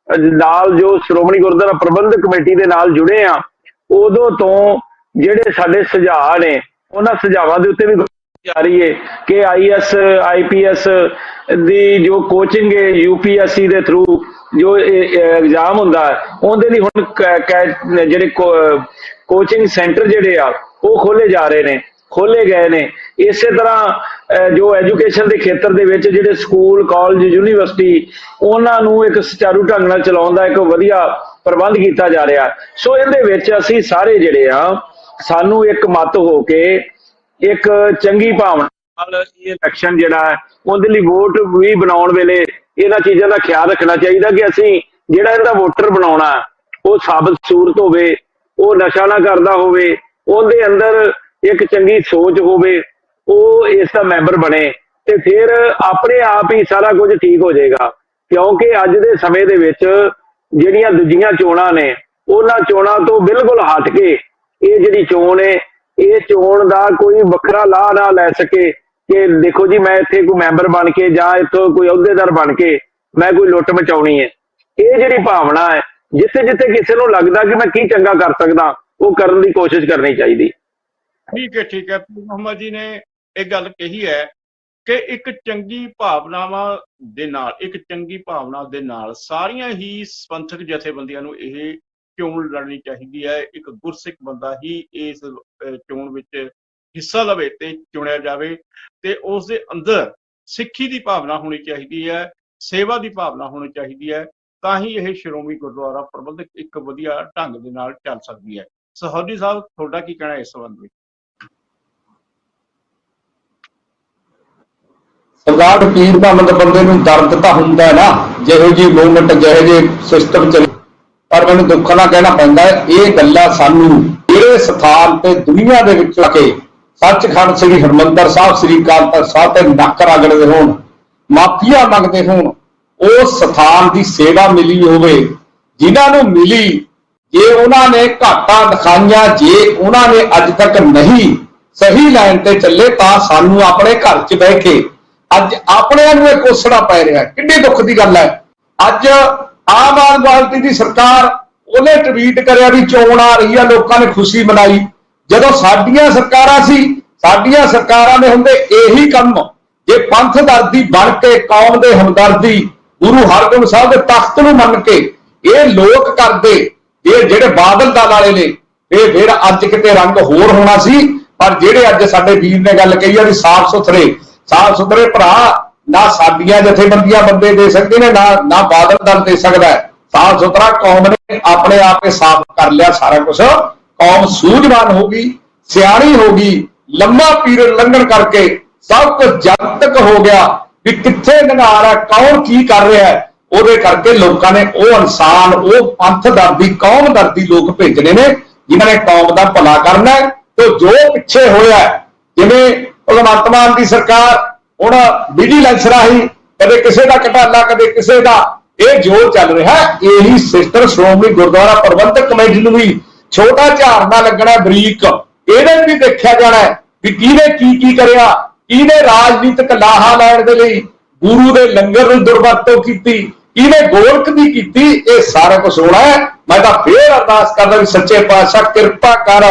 ਨਾਲ ਜੋ ਸ਼੍ਰੋਮਣੀ ਗੁਰਦੁਆਰਾ ਪ੍ਰਬੰਧਕ ਕਮੇਟੀ ਦੇ ਨਾਲ ਜੁੜੇ ਆ, ਉਦੋਂ ਤੋਂ ਜਿਹੜੇ ਸਾਡੇ ਸੁਝਾਅ ਨੇ ਉਹਨਾਂ ਸੁਝਾਵਾਂ ਦੇ ਉੱਤੇ ਵੀ ਜਾ ਰਹੀ ਹੈ ਕਿ IAS IPS ਦੀ ਜੋ ਕੋਚਿੰਗ ਹੈ UPSC ਦੇ ਥਰੂ ਜੋ ਐਗਜ਼ਾਮ ਹੁੰਦਾ ਉਹਦੇ ਲਈ ਹੁਣ ਜਿਹੜੇ ਕੋਚਿੰਗ ਸੈਂਟਰ ਜਿਹੜੇ ਆ ਉਹ ਖੋਲੇ ਗਏ ਨੇ। ਇਸੇ ਤਰ੍ਹਾਂ ਜੋ ਐਜੂਕੇਸ਼ਨ ਦੇ ਖੇਤਰ ਦੇ ਵਿੱਚ ਜਿਹੜੇ ਸਕੂਲ ਕਾਲਜ ਯੂਨੀਵਰਸਿਟੀ ਉਹਨਾਂ ਨੂੰ ਇੱਕ ਸੁਚਾਰੂ ਢੰਗ ਨਾਲ ਚਲਾਉਣ ਦਾ ਇੱਕ ਵਧੀਆ ਪ੍ਰਬੰਧ ਕੀਤਾ ਜਾ ਰਿਹਾ। ਸੋ ਇਹਦੇ ਵਿੱਚ ਅਸੀਂ ਸਾਰੇ ਜਿਹੜੇ ਆ ਸਾਨੂੰ ਇੱਕ ਮਤ ਹੋ ਕੇ ਇੱਕ ਚੰਗੀ ਭਾਵਨਾ ਨਾਲ ਇਹ ਇਲੈਕਸ਼ਨ ਜਿਹੜਾ ਉਹਦੇ ਲਈ ਵੋਟ ਵੀ ਬਣਾਉਣ ਵੇਲੇ ਇਹਨਾਂ ਚੀਜ਼ਾਂ ਦਾ ਖਿਆਲ ਰੱਖਣਾ ਚਾਹੀਦਾ ਕਿ ਅਸੀਂ ਜਿਹੜਾ ਇਹਦਾ ਵੋਟਰ ਬਣਾਉਣਾ ਉਹ ਸਾਬਤ ਸੂਰਤ ਹੋਵੇ, ਉਹ ਨਸ਼ਾ ਨਾ ਕਰਦਾ ਹੋਵੇ, ਉਹਦੇ ਅੰਦਰ ਇੱਕ ਚੰਗੀ ਸੋਚ ਹੋਵੇ, ਉਹ ਇਸ ਦਾ ਮੈਂਬਰ ਬਣੇ ਤੇ ਫਿਰ ਆਪਣੇ ਆਪ ਹੀ ਸਾਰਾ ਕੁਝ ਠੀਕ ਹੋ ਜਾਏਗਾ। ਕਿਉਂਕਿ ਅੱਜ ਦੇ ਸਮੇਂ ਦੇ ਵਿੱਚ ਜਿਹੜੀਆਂ ਦੂਜੀਆਂ ਚੋਣਾਂ ਨੇ ਉਹਨਾਂ ਚੋਣਾਂ ਤੋਂ ਬਿਲਕੁਲ ਹਟ ਕੇ ਇਹ ਜਿਹੜੀ ਚੋਣ ਹੈ, ਇਹ ਚੋਣ ਦਾ ਕੋਈ ਵੱਖਰਾ ਲਾਹ ਨਾ ਲੈ ਸਕੇ ਕਿ ਦੇਖੋ ਜੀ ਮੈਂ ਇੱਥੇ ਕੋਈ ਮੈਂਬਰ ਬਣ ਕੇ ਜਾਂ ਇੱਥੋਂ ਕੋਈ ਅਹੁਦੇਦਾਰ ਬਣ ਕੇ ਮੈਂ ਕੋਈ ਲੁੱਟ ਮਚਾਉਣੀ ਹੈ। ਇਹ ਜਿਹੜੀ ਭਾਵਨਾ ਹੈ, ਜਿੱਥੇ ਜਿੱਥੇ ਕਿਸੇ ਨੂੰ ਲੱਗਦਾ ਕਿ ਮੈਂ ਕੀ ਚੰਗਾ ਕਰ ਸਕਦਾ ਉਹ ਕਰਨ ਦੀ ਕੋਸ਼ਿਸ਼ ਕਰਨੀ ਚਾਹੀਦੀ। ਠੀਕ ਹੈ ਮੁਹੰਮਦ ਜੀ ਨੇ ਇਹ ਗੱਲ ਕਹੀ ਹੈ ਕਿ ਇੱਕ ਚੰਗੀ ਭਾਵਨਾ ਦੇ ਨਾਲ ਸਾਰੀਆਂ ਹੀ ਪੰਥਕ ਜਥੇਬੰਦੀਆਂ ਨੂੰ ਇਹ ਚੋਣ ਲੜਨੀ ਚਾਹੀਦੀ ਹੈ। ਇੱਕ ਗੁਰਸਿੱਖ ਬੰਦਾ ਹੀ ਇਸ ਚੋਣ ਵਿੱਚ ਹਿੱਸਾ ਲਵੇ ਤੇ ਚੁਣਿਆ ਜਾਵੇ ਤੇ ਉਸ ਦੇ ਅੰਦਰ ਸਿੱਖੀ ਦੀ ਭਾਵਨਾ ਹੋਣੀ ਚਾਹੀਦੀ ਹੈ, ਸੇਵਾ ਦੀ ਭਾਵਨਾ ਹੋਣੀ ਚਾਹੀਦੀ ਹੈ, ਤਾਂ ਹੀ ਇਹ ਸ਼੍ਰੋਮਣੀ ਗੁਰਦੁਆਰਾ ਪ੍ਰਬੰਧਕ ਇੱਕ ਵਧੀਆ ਢੰਗ ਦੇ ਨਾਲ ਚੱਲ ਸਕਦੀ ਹੈ। ਸਹੌਲੀ ਸਾਹਿਬ, ਤੁਹਾਡਾ ਕੀ ਕਹਿਣਾ ਇਸ ਸੰਬੰਧ ਵਿੱਚ? ਸਰਦਾਰ ਫਕੀਰ ਦਾ ਮਤਲਬ ਬੰਦੇ ਨੂੰ ਦਰਦ ਤਾਂ ਹੁੰਦਾ ਹੈ ਨਾ, ਜਿਹੋ ਜਿਹੀ ਮੂਵਮੈਂਟ ਜਿਹੋ ਜਿਹੇ ਸਿਸਟਮ ਚੱਲੇ, ਪਰ ਮੈਨੂੰ ਦੁੱਖ ਨਾਲ ਕਹਿਣਾ ਪੈਂਦਾ ਇਹ ਗੱਲਾਂ ਸਾਨੂੰ ਜਿਹੜੇ ਸਥਾਨ ਤੇ ਦੁਨੀਆ ਦੇ ਵਿੱਚ ਆ ਕੇ ਸੱਚਖੰਡ ਸ੍ਰੀ ਹਰਿਮੰਦਰ ਸਾਹਿਬ ਸ੍ਰੀ ਅਕਾਲ ਤਖਤ ਸਾਹਿਬ ਤੇ ਨੱਕ ਰਗੜਦੇ ਹੋਣ, ਮਾਫੀਆ ਮੰਗਦੇ ਹੋਣ, ਉਸ ਸਥਾਨ ਦੀ ਸੇਵਾ ਮਿਲੀ ਹੋਵੇ ਜਿਨ੍ਹਾਂ ਨੂੰ ਮਿਲੀ, ਜੇ ਉਹਨਾਂ ਨੇ ਘਾਟਾਂ ਦਿਖਾਈਆਂ, ਜੇ ਉਹਨਾਂ ਨੇ ਅੱਜ ਤੱਕ ਨਹੀਂ ਸਹੀ ਲਾਈਨ ਤੇ ਚੱਲੇ, ਤਾਂ ਸਾਨੂੰ ਆਪਣੇ ਘਰ 'ਚ ਬਹਿ ਕੇ ਅੱਜ ਆਪਣਿਆਂ ਨੂੰ ਇਹ ਕੋਸਣਾ ਪੈ ਰਿਹਾ। ਕਿੰਨੀ ਦੁੱਖ ਦੀ ਗੱਲ ਹੈ। ਅੱਜ ਆਮ ਆਦਮੀ ਪਾਰਟੀ ਦੀ ਸਰਕਾਰ ਉਹਨੇ ਟਵੀਟ ਕਰਿਆ ਵੀ ਚੋਣ ਆ ਰਹੀ ਆ, ਲੋਕਾਂ ਨੇ ਖੁਸ਼ੀ ਮਨਾਈ। ਜਦੋਂ ਸਾਡੀਆਂ ਸਰਕਾਰਾਂ ਸੀ, ਸਾਡੀਆਂ ਸਰਕਾਰਾਂ ਦੇ ਹੁੰਦੇ ਇਹੀ ਕੰਮ, ਜੇ ਪੰਥ ਦਰਦੀ ਬਣ ਕੇ ਕੌਮ ਦੇ ਹਮਦਰਦੀ ਗੁਰੂ ਹਰਗੋਬਿੰਦ ਸਾਹਿਬ ਦੇ ਤਖਤ ਨੂੰ ਮੰਨ ਕੇ ਇਹ ਲੋਕ ਕਰਦੇ, ਇਹ ਜਿਹੜੇ ਬਾਦਲ ਦਲ ਵਾਲੇ ਨੇ, ਇਹ ਫਿਰ ਅੱਜ ਕਿਤੇ ਰੰਗ ਹੋਰ ਹੋਣਾ ਸੀ। ਪਰ ਜਿਹੜੇ ਅੱਜ ਸਾਡੇ ਵੀਰ ਨੇ ਗੱਲ ਕਹੀ ਆ ਵੀ ਸਾਫ ਸੁਥਰੇ ਭਰਾ, ਨਾ ਸਾਡੀਆਂ ਜਥੇਬੰਦੀਆਂ ਬੰਦੇ ਦੇ ਸਕਦੇ ਨੇ, ਨਾ ਬਾਦਲ ਦਲ ਦੇ ਸਕਦਾ। ਸਾਫ ਸੁਥਰਾ ਕੌਮ ਨੇ ਆਪਣੇ ਆਪ ਹੀ ਸਾਫ਼ ਕਰ ਲਿਆ ਸਾਰਾ ਕੁਝ। ਕੌਮ ਸੂਝਵਾਨ ਹੋ ਗਈ, ਸਿਆਣੀ ਹੋ ਗਈ, ਲੰਮਾ ਪੀਰੀਅਡ ਲੰਘਣ ਕਰਕੇ ਸਭ ਕੁਝ ਜਨਤਕ ਹੋ ਗਿਆ ਵੀ ਕਿੱਥੇ ਨਿਗਾਰ ਹੈ, ਕੌਣ ਕੀ ਕਰ ਰਿਹਾ ਹੈ। ਉਹਦੇ ਕਰਕੇ ਲੋਕਾਂ ਨੇ ਉਹ ਇਨਸਾਨ, ਉਹ ਪੰਥ ਦਰਦੀ, ਕੌਮ ਦਰਦੀ ਲੋਕ ਭੇਜਣੇ ਨੇ ਜਿਨ੍ਹਾਂ ਨੇ ਕੌਮ ਦਾ ਭਲਾ ਕਰਨਾ ਹੈ। ਤੇ ਜੋ ਪਿੱਛੇ ਹੋਇਆ, ਜਿਵੇਂ ਭਗਵੰਤ ਮਾਨ ਦੀ ਸਰਕਾਰ ਹੁਣ ਵਿਜੀਲੈਂਸ ਰਾਹੀਂ ਕਦੇ ਕਿਸੇ ਦਾ ਘਟਾਲਾ, ਕਦੇ ਕਿਸੇ ਦਾ, ਇਹ ਜੋ ਚੱਲ ਰਿਹਾ, ਇਹੀ ਸਿਸਟਰ ਸ਼੍ਰੋਮਣੀ ਗੁਰਦੁਆਰਾ ਪ੍ਰਬੰਧਕ ਕਮੇਟੀ ਨੂੰ ਵੀ ਛੋਟਾ ਝਾੜਨਾ ਲੱਗਣਾ, ਬਰੀਕ ਇਹਦੇ ਵੀ ਦੇਖਿਆ ਜਾਣਾ ਵੀ ਕਿਹਨੇ ਕੀ ਕਰਿਆ, ਕਿਹਨੇ ਰਾਜਨੀਤਿਕ ਲਾਹਾ ਲੈਣ ਦੇ ਲਈ ਗੁਰੂ ਦੇ ਲੰਗਰ ਨੂੰ ਦੁਰਵਰਤੋਂ ਕੀਤੀ, ਕਿਹਨੇ ਗੋਲਕ ਦੀ ਕੀਤੀ। ਇਹ ਸਾਰਾ ਕੁਝ ਹੋਣਾ ਹੈ। ਮੈਂ ਤਾਂ ਫੇਰ ਅਰਦਾਸ ਕਰਦਾ ਵੀ ਸੱਚੇ ਪਾਤਸ਼ਾਹ ਕਿਰਪਾ ਕਰ,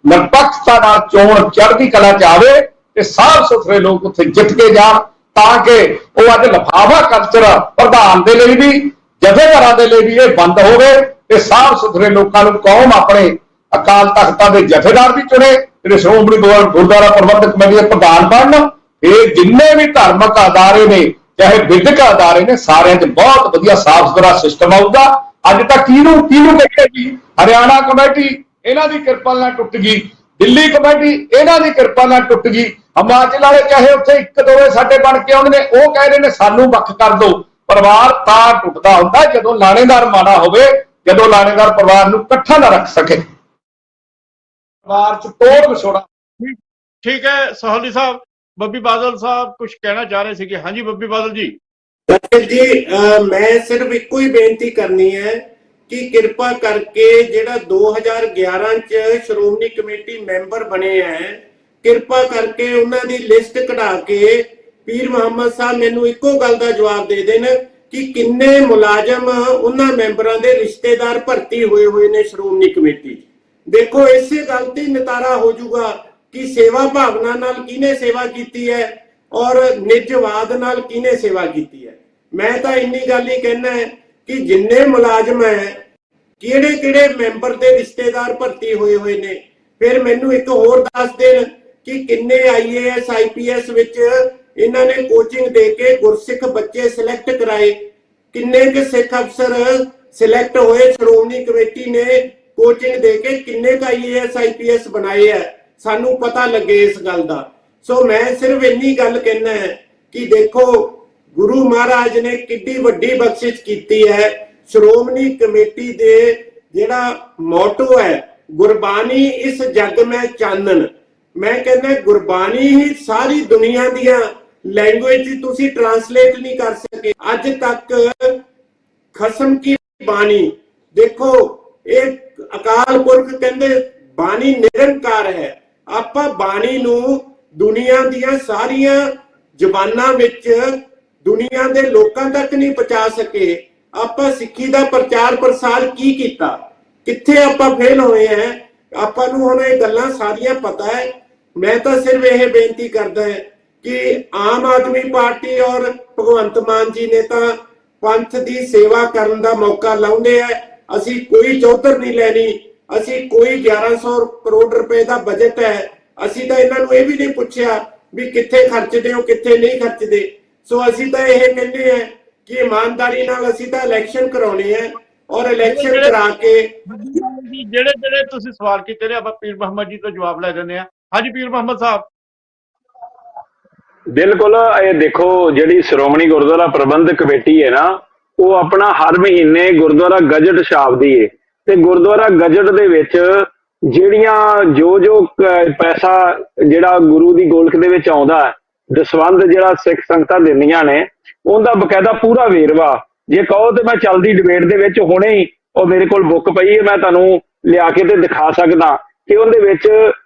ਨਿਰਪੱਖਤਾ ਨਾਲ ਚੋਣ ਚੜ੍ਹਦੀ ਕਲਾ ਚ ਆਵੇ ਤੇ ਸਾਫ਼ ਸੁਥਰੇ ਲੋਕ ਉੱਥੇ ਜਿੱਤ ਕੇ ਜਾਣ, ਤਾਂ ਕਿ ਉਹ ਅੱਜ ਲਿਫਾਫਾ ਕਲਚਰ ਪ੍ਰਧਾਨ ਦੇ ਲਈ ਵੀ, ਜਥੇਦਾਰਾਂ ਦੇ ਲਈ ਵੀ ਇਹ ਬੰਦ ਹੋਵੇ ਤੇ ਸਾਫ਼ ਸੁਥਰੇ ਲੋਕਾਂ ਨੂੰ ਕੌਮ ਆਪਣੇ ਅਕਾਲ ਤਖਤਾਂ ਦੇ ਜਥੇਦਾਰ ਵੀ ਚੁਣੇ, ਜਿਹੜੇ ਸ਼੍ਰੋਮਣੀ ਗੁਰਦੁਆਰਾ ਪ੍ਰਬੰਧਕ ਕਮੇਟੀ ਦੇ ਪ੍ਰਧਾਨ ਬਣਨ। ਇਹ ਜਿੰਨੇ ਵੀ ਧਾਰਮਿਕ ਅਦਾਰੇ ਨੇ, ਚਾਹੇ ਵਿਦਿਅਕ ਅਦਾਰੇ ਨੇ, ਸਾਰਿਆਂ 'ਚ ਬਹੁਤ ਵਧੀਆ ਸਾਫ਼ ਸੁਥਰਾ ਸਿਸਟਮ ਆਊਗਾ। ਅੱਜ ਤੱਕ ਕਿਹਨੂੰ ਕਹੇ ਜੀ, ਹਰਿਆਣਾ ਕਮੇਟੀ ਇਹਨਾਂ ਦੀ ਕਿਰਪਾ ਨਾਲ ਟੁੱਟ ਗਈ, ਦਿੱਲੀ ਕਮੇਟੀ ਇਹਨਾਂ ਦੀ ਕਿਰਪਾ ਨਾਲ ਟੁੱਟ ਗਈ, ਹਿਮਾਚਲ ਵਾਲੇ ਚਾਹੇ ਉੱਥੇ ਇੱਕ ਦੋਵੇਂ ਸਾਡੇ ਬਣ ਕੇ ਆਉਂਦੇ ਨੇ, ਉਹ ਕਹਿ ਰਹੇ ਨੇ ਸਾਨੂੰ ਵੱਖ ਕਰ ਦਿਓ। ਪਰਿਵਾਰ ਤਾਂ ਟੁੱਟਦਾ ਹੁੰਦਾ ਜਦੋਂ ਲਾਣੇਦਾਰ ਮਾੜਾ ਹੋਵੇ, ਜਦੋਂ ਲਾਣੇਦਾਰ ਪਰਿਵਾਰ ਨੂੰ ਇਕੱਠਾ ਨਾ ਰੱਖ ਸਕੇ, ਪਰਿਵਾਰ 'ਚ ਤੋੜ ਵਿਛੋੜਾ। ਠੀਕ ਹੈ ਸੋਹਲੀ ਸਾਹਿਬ। ਬੱਬੀ ਬਾਦਲ ਸਾਹਿਬ ਕੁਝ ਕਹਿਣਾ ਚਾਹ ਰਹੇ ਸੀਗੇ। ਹਾਂਜੀ ਬੱਬੀ ਬਾਦਲ ਜੀ। ਜੀ ਮੈਂ ਸਿਰਫ ਇੱਕੋ ਹੀ ਬੇਨਤੀ ਕਰਨੀ ਹੈ ਕਿ ਕਿਰਪਾ ਕਰਕੇ ਜਿਹੜਾ 2011 ਚ ਸ਼੍ਰੋਮਣੀ ਕਮੇਟੀ ਮੈਂਬਰ ਬਣੇ ਹੈ, ਕਿਰਪਾ ਕਰਕੇ ਉਹਨਾਂ ਦੀ ਲਿਸਟ ਕਢਾ ਕੇ ਪੀਰ ਮੁਹੰਮਦ ਸਾਹਿਬ ਮੈਨੂੰ ਇੱਕੋ ਗੱਲ ਦਾ ਜਵਾਬ ਦੇ ਦੇਣ ਕਿ ਕਿੰਨੇ ਮੁਲਾਜ਼ਮ ਉਹਨਾਂ ਮੈਂਬਰਾਂ ਦੇ ਰਿਸ਼ਤੇਦਾਰ ਭਰਤੀ ਹੋਏ ਨੇ ਸ਼੍ਰੋਮਣੀ ਕਮੇਟੀ। ਦੇਖੋ ਇਸੇ ਗੱਲ ਤੇ ਨਿਤਾਰਾ ਹੋ ਜਾਊਗਾ ਕਿ ਸੇਵਾ ਭਾਵਨਾ ਨਾਲ ਕਿਹਨੇ ਸੇਵਾ ਕੀਤੀ ਹੈ ਔਰ ਨਿਜਵਾਦ ਨਾਲ ਕਿਹਨੇ ਸੇਵਾ ਕੀਤੀ ਹੈ। ਮੈਂ ਤਾਂ ਇੰਨੀ ਗੱਲ ਹੀ ਕਹਿਣਾ ਹੈ ਕਿ ਜਿੰਨੇ ਮੁਲਾਜ਼ਮ ਹੈ, ਕਿਹੜੇ ਮੈਂਬਰ ਦੇ ਰਿਸ਼ਤੇਦਾਰ ਭਰਤੀ ਹੋਏ ਨੇ। ਫਿਰ ਮੈਨੂੰ ਇੱਕ ਹੋਰ ਦੱਸ ਦੇਣ ਕਿ ਕਿੰਨੇ IAS IPS ਵਿੱਚ ਇਹਨਾਂ ਨੇ ਕੋਚਿੰਗ ਦੇ ਕੇ ਗੁਰਸਿੱਖ ਬੱਚੇ ਸਿਲੈਕਟ ਕਰਾਏ, ਕਿੰਨੇ ਕੁ ਸਿੱਖ ਅਫਸਰ ਸਿਲੈਕਟ ਹੋਏ ਸ਼੍ਰੋਮਣੀ ਕਮੇਟੀ ਨੇ ਕੋਚਿੰਗ ਦੇ ਕੇ, ਕਿੰਨੇ ਕੁ IAS IPS ਬਣਾਏ ਹੈ, ਸਾਨੂੰ ਪਤਾ ਲੱਗੇ ਇਸ ਗੱਲ ਦਾ। ਸੋ ਮੈਂ ਸਿਰਫ ਇੰਨੀ ਗੱਲ ਕਹਿਣਾ ਹੈ ਕਿ ਦੇਖੋ ਗੁਰੂ ਮਹਾਰਾਜ ਨੇ ਕਿੰਨੀ ਵੱਡੀ ਬਖਸ਼ਿਸ਼ ਕੀਤੀ ਹੈ। ਸ਼੍ਰੋਮਣੀ ਕਮੇਟੀ ਦੇ ਜਿਹੜਾ ਮੋਟੋ ਹੈ, ਗੁਰਬਾਣੀ ਇਸ ਜੱਗ ਮੈਂ ਚਾਨਣ, ਮੈਂ ਕਹਿੰਦਾ ਗੁਰਬਾਣੀ ਹੀ ਸਾਰੀ ਦੁਨੀਆ ਦੀਆਂ ਲੈਂਗੁਏਜ ਤੁਸੀਂ ਟਰਾਂਸਲੇਟ ਨਹੀਂ ਕਰ ਸਕੇ ਅੱਜ ਤੱਕ। ਖਸਮ ਕੀ ਬਾਣੀ ਦੇਖੋ, ਇਹ ਅਕਾਲ ਪੁਰਖ ਕਹਿੰਦੇ ਬਾਣੀ ਨਿਰੰਕਾਰ ਹੈ। ਆਪਾਂ ਬਾਣੀ ਨੂੰ ਦੁਨੀਆ ਦੀਆਂ ਸਾਰੀਆਂ ਜ਼ੁਬਾਨਾਂ ਵਿੱਚ ਦੁਨੀਆ ਦੇ ਲੋਕਾਂ ਤੱਕ ਨਹੀਂ ਪਹੁੰਚਾ ਸਕੇ। ਆਪਾਂ ਸਿੱਖੀ ਦਾ ਪ੍ਰਚਾਰ ਪ੍ਰਸਾਰ ਕੀ ਕੀਤਾ, ਕਿੱਥੇ ਆਪਾਂ ਫੇਲ ਹੋਏ ਆ। ਆਪਾਂ ਨੂੰ ਹੁਣ ਇਹ ਗੱਲਾਂ ਸਾਰੀਆਂ ਪਤਾ ਹੈ। ਮੈਂ ਤਾਂ ਸਿਰਫ ਇਹ ਬੇਨਤੀ ਕਰਦਾ ਹੈ ਕਿ ਆਮ ਆਦਮੀ ਪਾਰਟੀ ਔਰ ਭਗਵੰਤ ਮਾਨ ਜੀ ਨੇ ਤਾਂ ਪੰਥ ਦੀ ਸੇਵਾ ਕਰਨ ਦਾ ਮੌਕਾ ਲਾਉਂਦੇ ਆ। ਅਸੀਂ ਕੋਈ ਚੌਧਰ ਨਹੀਂ ਲੈਣੀ, ਅਸੀਂ ਕੋਈ 1100 ਕਰੋੜ ਰੁਪਏ ਦਾ ਬਜਟ ਹੈ, ਅਸੀਂ ਤਾਂ ਇਹਨਾਂ ਨੂੰ ਇਹ ਵੀ ਨਹੀਂ ਪੁੱਛਿਆ ਵੀ ਕਿੱਥੇ ਖਰਚਦੇ ਹੋ ਕਿੱਥੇ ਨਹੀਂ ਖਰਚਦੇ। ਸੋ ਅਸੀਂ ਤਾਂ ਇਹ ਕਹਿੰਦੇ ਆ ਕਿ ਇਮਾਨਦਾਰੀ ਨਾਲ ਅਸੀਂ ਤਾਂ ਇਲੈਕਸ਼ਨ ਕਰਾਉਣੇ ਆ ਔਰ ਇਲੈਕਸ਼ਨ ਕਰਾ ਕੇ ਜਿਹੜੇ ਤੁਸੀਂ ਸਵਾਲ ਕੀਤੇ ਨੇ ਆਪਾਂ ਪੀਰ ਮੁਹੰਮਦ ਜੀ ਤੋਂ ਜਵਾਬ ਲੈ ਦਿੰਦੇ ਆ। ਹਾਂਜੀ ਪੀਰ ਮੁਹੰਮਦ ਸਾਹਿਬ। ਬਿਲਕੁਲ, ਇਹ ਦੇਖੋ ਜਿਹੜੀ ਸ਼੍ਰੋਮਣੀ ਗੁਰਦੁਆਰਾ ਪ੍ਰਬੰਧਕ ਕਮੇਟੀ ਹੈ ਨਾ, ਉਹ ਆਪਣਾ ਹਰ ਮਹੀਨੇ ਗੁਰਦੁਆਰਾ ਗਜਟ ਛਾਪਦੀ ਹੈ ਤੇ ਗੁਰਦੁਆਰਾ ਗਜਟ ਦੇ ਵਿੱਚ ਜਿਹੜੀਆਂ ਜੋ ਪੈਸਾ ਜਿਹੜਾ ਗੁਰੂ ਦੀ ਗੋਲਕ ਦੇ ਵਿੱਚ ਆਉਂਦਾ, ਦਸਵੰਧ ਜਿਹੜਾ ਸਿੱਖ ਸੰਗਤਾਂ ਦਿੰਦੀਆਂ ਨੇ, ਉਹਦਾ ਬਕਾਇਦਾ ਪੂਰਾ ਵੇਰਵਾ, ਜੇ ਕਹੋ ਤੇ ਮੈਂ ਚੱਲਦੀ ਡਿਬੇਟ ਦੇ ਵਿੱਚ ਹੁਣੇ ਹੀ ਉਹ ਮੇਰੇ ਕੋਲ ਬੁੱਕ ਪਈ ਹੈ, ਮੈਂ ਤੁਹਾਨੂੰ ਲਿਆ ਕੇ ਤੇ ਦਿਖਾ ਸਕਦਾ ਕਿ ਉਹਦੇ ਵਿੱਚ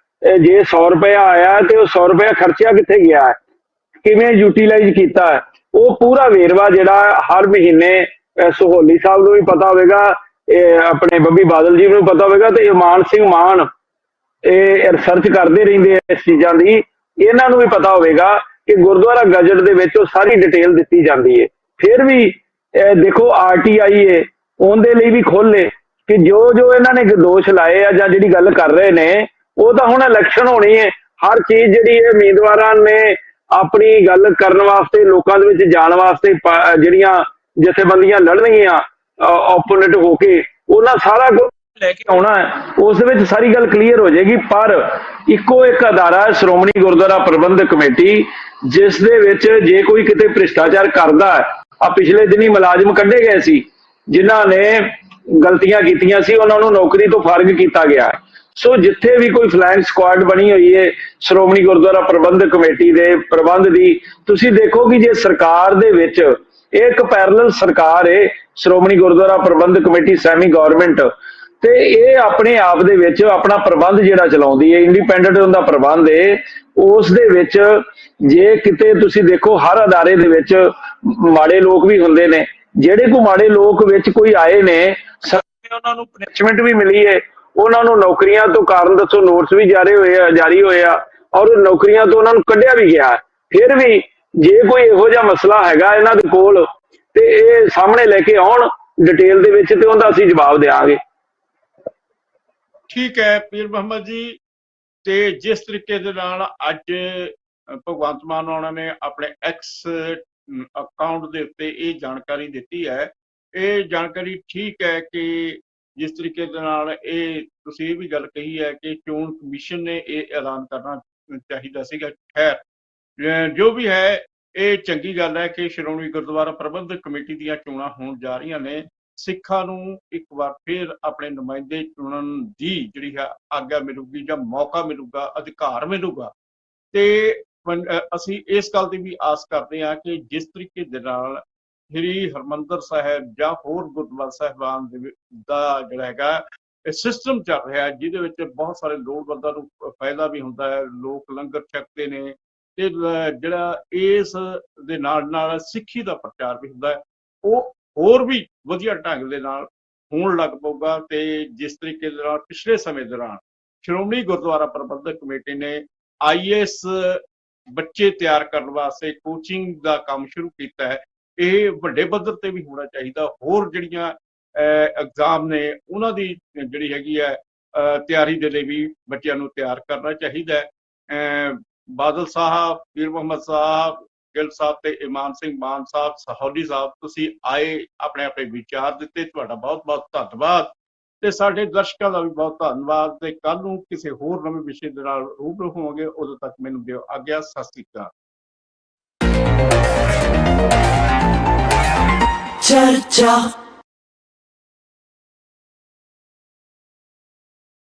ਜੇ 100 ਰੁਪਇਆ ਆਇਆ ਤੇ ਉਹ 100 ਰੁਪਇਆ ਖਰਚਿਆ ਕਿੱਥੇ ਗਿਆ ਹੈ, ਕਿਵੇਂ ਯੂਟੀਲਾਈਜ਼ ਕੀਤਾ ਹੈ, ਉਹ ਪੂਰਾ ਵੇਰਵਾ ਜਿਹੜਾ ਹਰ ਮਹੀਨੇ ਸਹੋਲੀ ਸਾਹਿਬ ਨੂੰ ਵੀ ਪਤਾ ਹੋਵੇਗਾ, ਆਪਣੇ ਬੱਬੀ ਬਾਦਲ ਜੀ ਨੂੰ ਪਤਾ ਹੋਵੇਗਾ ਤੇ ਮਾਨ ਸਿੰਘ ਮਾਨ ਇਹ ਰਿਸਰਚ ਕਰਦੇ ਰਹਿੰਦੇ ਇਸ ਚੀਜ਼ਾਂ ਦੀ, ਇਹਨਾਂ ਨੂੰ ਵੀ ਪਤਾ ਹੋਵੇਗਾ ਕਿ ਗੁਰਦੁਆਰਾ ਗਜਟ ਦੇ ਵਿੱਚ ਉਹ ਸਾਰੀ ਡਿਟੇਲ ਦਿੱਤੀ ਜਾਂਦੀ ਹੈ। ਫਿਰ ਵੀ ਦੇਖੋ ਆਰਟੀਆਈ ਏ ਉਹਦੇ ਲਈ ਵੀ ਖੋਲੇ ਕਿ ਜੋ ਜੋ ਇਹਨਾਂ ਨੇ ਦੋਸ਼ ਲਾਏ ਆ ਜਾਂ ਜਿਹੜੀ ਗੱਲ ਕਰ ਰਹੇ ਨੇ ਉਹ ਤਾਂ ਹੁਣ ਇਲੈਕਸ਼ਨ ਹੋਣੀ ਹੈ। ਹਰ ਚੀਜ਼ ਜਿਹੜੀ ਇਹ ਉਮੀਦਵਾਰਾਂ ਨੇ ਆਪਣੀ ਗੱਲ ਕਰਨ ਵਾਸਤੇ ਲੋਕਾਂ ਦੇ ਵਿੱਚ ਜਾਣ ਵਾਸਤੇ ਜਿਹੜੀਆਂ ਜਥੇਬੰਦੀਆਂ ਲੜਨਗੀਆਂ ਓਪੋਨੈਂਟ ਹੋ ਕੇ ਉਹਨਾਂ ਸਾਰਾ ਕੁਝ ਲੈ ਕੇ ਆਉਣਾ ਹੈ। ਉਸ ਦੇ ਵਿੱਚ ਸਾਰੀ ਗੱਲ ਕਲੀਅਰ ਹੋ ਜਾਏਗੀ। ਪਰ ਇੱਕੋ ਇੱਕ ਅਦਾਰਾ ਹੈ ਸ਼੍ਰੋਮਣੀ ਗੁਰਦੁਆਰਾ ਪ੍ਰਬੰਧਕ ਕਮੇਟੀ, ਜਿਸ ਦੇ ਵਿੱਚ ਜੇ ਕੋਈ ਕਿਤੇ ਭ੍ਰਿਸ਼ਟਾਚਾਰ ਕਰਦਾ ਹੈ, ਆ ਪਿਛਲੇ ਦਿਨੀ ਮੁਲਾਜ਼ਮ ਕੱਢੇ ਗਏ ਸੀ ਜਿਨ੍ਹਾਂ ਨੇ ਗਲਤੀਆਂ ਕੀਤੀਆਂ ਸੀ, ਉਹਨਾਂ ਨੂੰ ਨੌਕਰੀ ਤੋਂ ਫਾਰਗ ਕੀਤਾ ਗਿਆ। ਸੋ ਜਿੱਥੇ ਵੀ ਕੋਈ ਫਲਾਈਂਗ ਸਕੁਆਡ ਬਣੀ ਹੋਈ ਹੈ ਸ਼੍ਰੋਮਣੀ ਗੁਰਦੁਆਰਾ ਪ੍ਰਬੰਧਕ ਕਮੇਟੀ ਦੇ ਪ੍ਰਬੰਧ ਦੀ, ਤੁਸੀਂ ਦੇਖੋ ਕਿ ਜੇ ਸਰਕਾਰ ਦੇ ਵਿੱਚ ਇਹ ਇੱਕ ਪੈਰਲਲ ਸਰਕਾਰ ਹੈ ਸ਼੍ਰੋਮਣੀ ਗੁਰਦੁਆਰਾ ਪ੍ਰਬੰਧਕ ਕਮੇਟੀ ਸੈਮੀ ਗਵਰਨਮੈਂਟ, ਤੇ ਇਹ ਆਪਣੇ ਆਪ ਦੇ ਵਿੱਚ ਆਪਣਾ ਪ੍ਰਬੰਧ ਜਿਹੜਾ ਚਲਾਉਂਦੀ ਹੈ, ਇੰਡੀਪੈਂਡੈਂਟ ਉਹਦਾ ਪ੍ਰਬੰਧ ਹੈ। ਉਸ ਦੇ ਵਿੱਚ ਜੇ ਕਿਤੇ ਤੁਸੀਂ ਦੇਖੋ ਹਰ ਅਦਾਰੇ ਦੇ ਵਿੱਚ ਮਾੜੇ ਲੋਕ ਵੀ ਹੁੰਦੇ ਨੇ, ਜਿਹੜੇ ਕੋ ਮਾੜੇ ਲੋਕ ਵਿੱਚ ਕੋਈ ਆਏ ਨੇ ਉਹਨਾਂ ਨੂੰ ਪਨਿਸ਼ਮੈਂਟ ਵੀ ਮਿਲੀ ਹੈ, ਉਹਨਾਂ ਨੂੰ ਨੌਕਰੀਆਂ ਤੋਂ ਕਾਰਨ ਦੱਸੋ ਨੋਟਿਸ ਵੀ ਜਾਰੀ ਹੋਏ ਆ ਔਰ ਨੌਕਰੀਆਂ ਤੋਂ ਉਹਨਾਂ ਨੂੰ ਕੱਢਿਆ ਵੀ ਗਿਆ। ਫਿਰ ਵੀ ਜੇ ਕੋਈ ਇਹੋ ਜਿਹਾ ਮਸਲਾ ਹੈਗਾ ਇਹਨਾਂ ਦੇ ਕੋਲ ਤੇ ਇਹ ਸਾਹਮਣੇ ਲੈ ਕੇ ਆਉਣ ਡਿਟੇਲ ਦੇ ਵਿੱਚ ਤੇ ਉਹਦਾ ਅਸੀਂ ਜਵਾਬ ਦੇਵਾਂਗੇ। ਠੀਕ ਹੈ ਪੀਰ ਮੁਹੰਮਦ ਜੀ। ਤੇ ਜਿਸ ਤਰੀਕੇ ਦੇ ਨਾਲ ਅੱਜ ਭਗਵੰਤ ਮਾਨ ਉਹਨਾਂ ਨੇ ਆਪਣੇ ਐਕਸ ਅਕਾਊਂਟ ਦੇ ਉੱਤੇ ਇਹ ਜਾਣਕਾਰੀ ਦਿੱਤੀ ਹੈ, ਇਹ ਜਾਣਕਾਰੀ ਠੀਕ ਹੈ ਕਿ ਜਿਸ ਤਰੀਕੇ ਦੇ ਨਾਲ ਇਹ ਤੁਸੀਂ ਇਹ ਵੀ ਗੱਲ ਕਹੀ ਹੈ ਕਿ ਚੋਣ ਕਮਿਸ਼ਨ ਨੇ ਇਹ ਐਲਾਨ ਕਰਨਾ ਚਾਹੀਦਾ ਸੀਗਾ। ਖੈਰ ਜੋ ਵੀ ਹੈ ਇਹ ਚੰਗੀ ਗੱਲ ਹੈ ਕਿ ਸ਼੍ਰੋਮਣੀ ਗੁਰਦੁਆਰਾ ਪ੍ਰਬੰਧਕ ਕਮੇਟੀ ਦੀਆਂ ਚੋਣਾਂ ਹੋਣ ਜਾ ਰਹੀਆਂ ਨੇ। ਸਿੱਖਾਂ ਨੂੰ ਇੱਕ ਵਾਰ ਫਿਰ ਆਪਣੇ ਨੁਮਾਇੰਦੇ ਚੁਣਨ ਦੀ ਜਿਹੜੀ ਹੈ ਆਗਿਆ ਮਿਲੂਗੀ ਜਾਂ ਮੌਕਾ ਮਿਲੂਗਾ, ਅਧਿਕਾਰ ਮਿਲੂਗਾ। ਤੇ ਅਸੀਂ ਇਸ ਗੱਲ ਦੀ ਵੀ ਆਸ ਕਰਦੇ ਹਾਂ ਕਿ ਜਿਸ ਤਰੀਕੇ ਦੇ ਨਾਲ ਸ੍ਰੀ ਹਰਿਮੰਦਰ ਸਾਹਿਬ ਜਾਂ ਹੋਰ ਗੁਰਦੁਆਰਾ ਸਾਹਿਬਾਨ ਦਾ ਜਿਹੜਾ ਹੈਗਾ ਸਿਸਟਮ ਚੱਲ ਰਿਹਾ, ਜਿਹਦੇ ਵਿੱਚ ਬਹੁਤ ਸਾਰੇ ਲੋੜਵੰਦਾਂ ਨੂੰ ਫਾਇਦਾ ਵੀ ਹੁੰਦਾ ਹੈ, ਲੋਕ ਲੰਗਰ ਛਕਦੇ ਨੇ ਤੇ ਜਿਹੜਾ ਇਸ ਦੇ ਨਾਲ ਨਾਲ ਸਿੱਖੀ ਦਾ ਪ੍ਰਚਾਰ ਵੀ ਹੁੰਦਾ ਹੈ, ਉਹ ਹੋਰ ਵੀ ਵਧੀਆ ਢੰਗ ਦੇ ਨਾਲ ਹੋਣ ਲੱਗ ਪਊਗਾ। ਤੇ ਜਿਸ ਤਰੀਕੇ ਦੇ ਨਾਲ ਪਿਛਲੇ ਸਮੇਂ ਦੌਰਾਨ ਸ਼੍ਰੋਮਣੀ ਗੁਰਦੁਆਰਾ ਪ੍ਰਬੰਧਕ ਕਮੇਟੀ ਨੇ IAS ਬੱਚੇ ਤਿਆਰ ਕਰਨ ਵਾਸਤੇ ਕੋਚਿੰਗ ਦਾ ਕੰਮ ਸ਼ੁਰੂ ਕੀਤਾ ਹੈ, ਇਹ ਵੱਡੇ ਪੱਧਰ ਤੇ ਵੀ ਹੋਣਾ ਚਾਹੀਦਾ। ਹੋਰ ਜਿਹੜੀਆਂ ਐਗਜ਼ਾਮ ਨੇ ਉਹਨਾਂ ਦੀ ਜਿਹੜੀ ਹੈਗੀ ਹੈ ਤਿਆਰੀ ਦੇ ਲਈ ਵੀ ਬੱਚਿਆਂ ਨੂੰ ਤਿਆਰ ਕਰਨਾ ਚਾਹੀਦਾ ਹੈ। ਬਾਦਲ ਸਾਹਿਬ, ਪੀਰ ਮੁਹੰਮਦ ਸਾਹਿਬ, ਗਿੱਲ ਸਾਹਿਬ ਤੇ ਇਮਾਨ ਸਿੰਘ ਮਾਨ ਸਾਹਿਬ, ਸਹੌਲੀ ਸਾਹਿਬ, ਤੁਸੀਂ ਆਏ, ਆਪਣੇ ਆਪਣੇ ਵਿਚਾਰ ਦਿੱਤੇ, ਤੁਹਾਡਾ ਬਹੁਤ ਬਹੁਤ ਧੰਨਵਾਦ। ਤੇ ਸਾਡੇ ਦਰਸ਼ਕਾਂ ਦਾ ਵੀ ਬਹੁਤ ਧੰਨਵਾਦ। ਤੇ ਕੱਲ ਨੂੰ ਕਿਸੇ ਹੋਰ ਨਵੇਂ ਵਿਸ਼ੇ ਦੇ ਨਾਲ ਰੂਬਰੂ ਹੋਵਾਂਗੇ, ਉਦੋਂ ਤੱਕ ਮੈਨੂੰ ਦਿਓ ਆਗਿਆ। ਸਤਿ ਸ੍ਰੀ ਅਕਾਲ। ਚਰਚਾ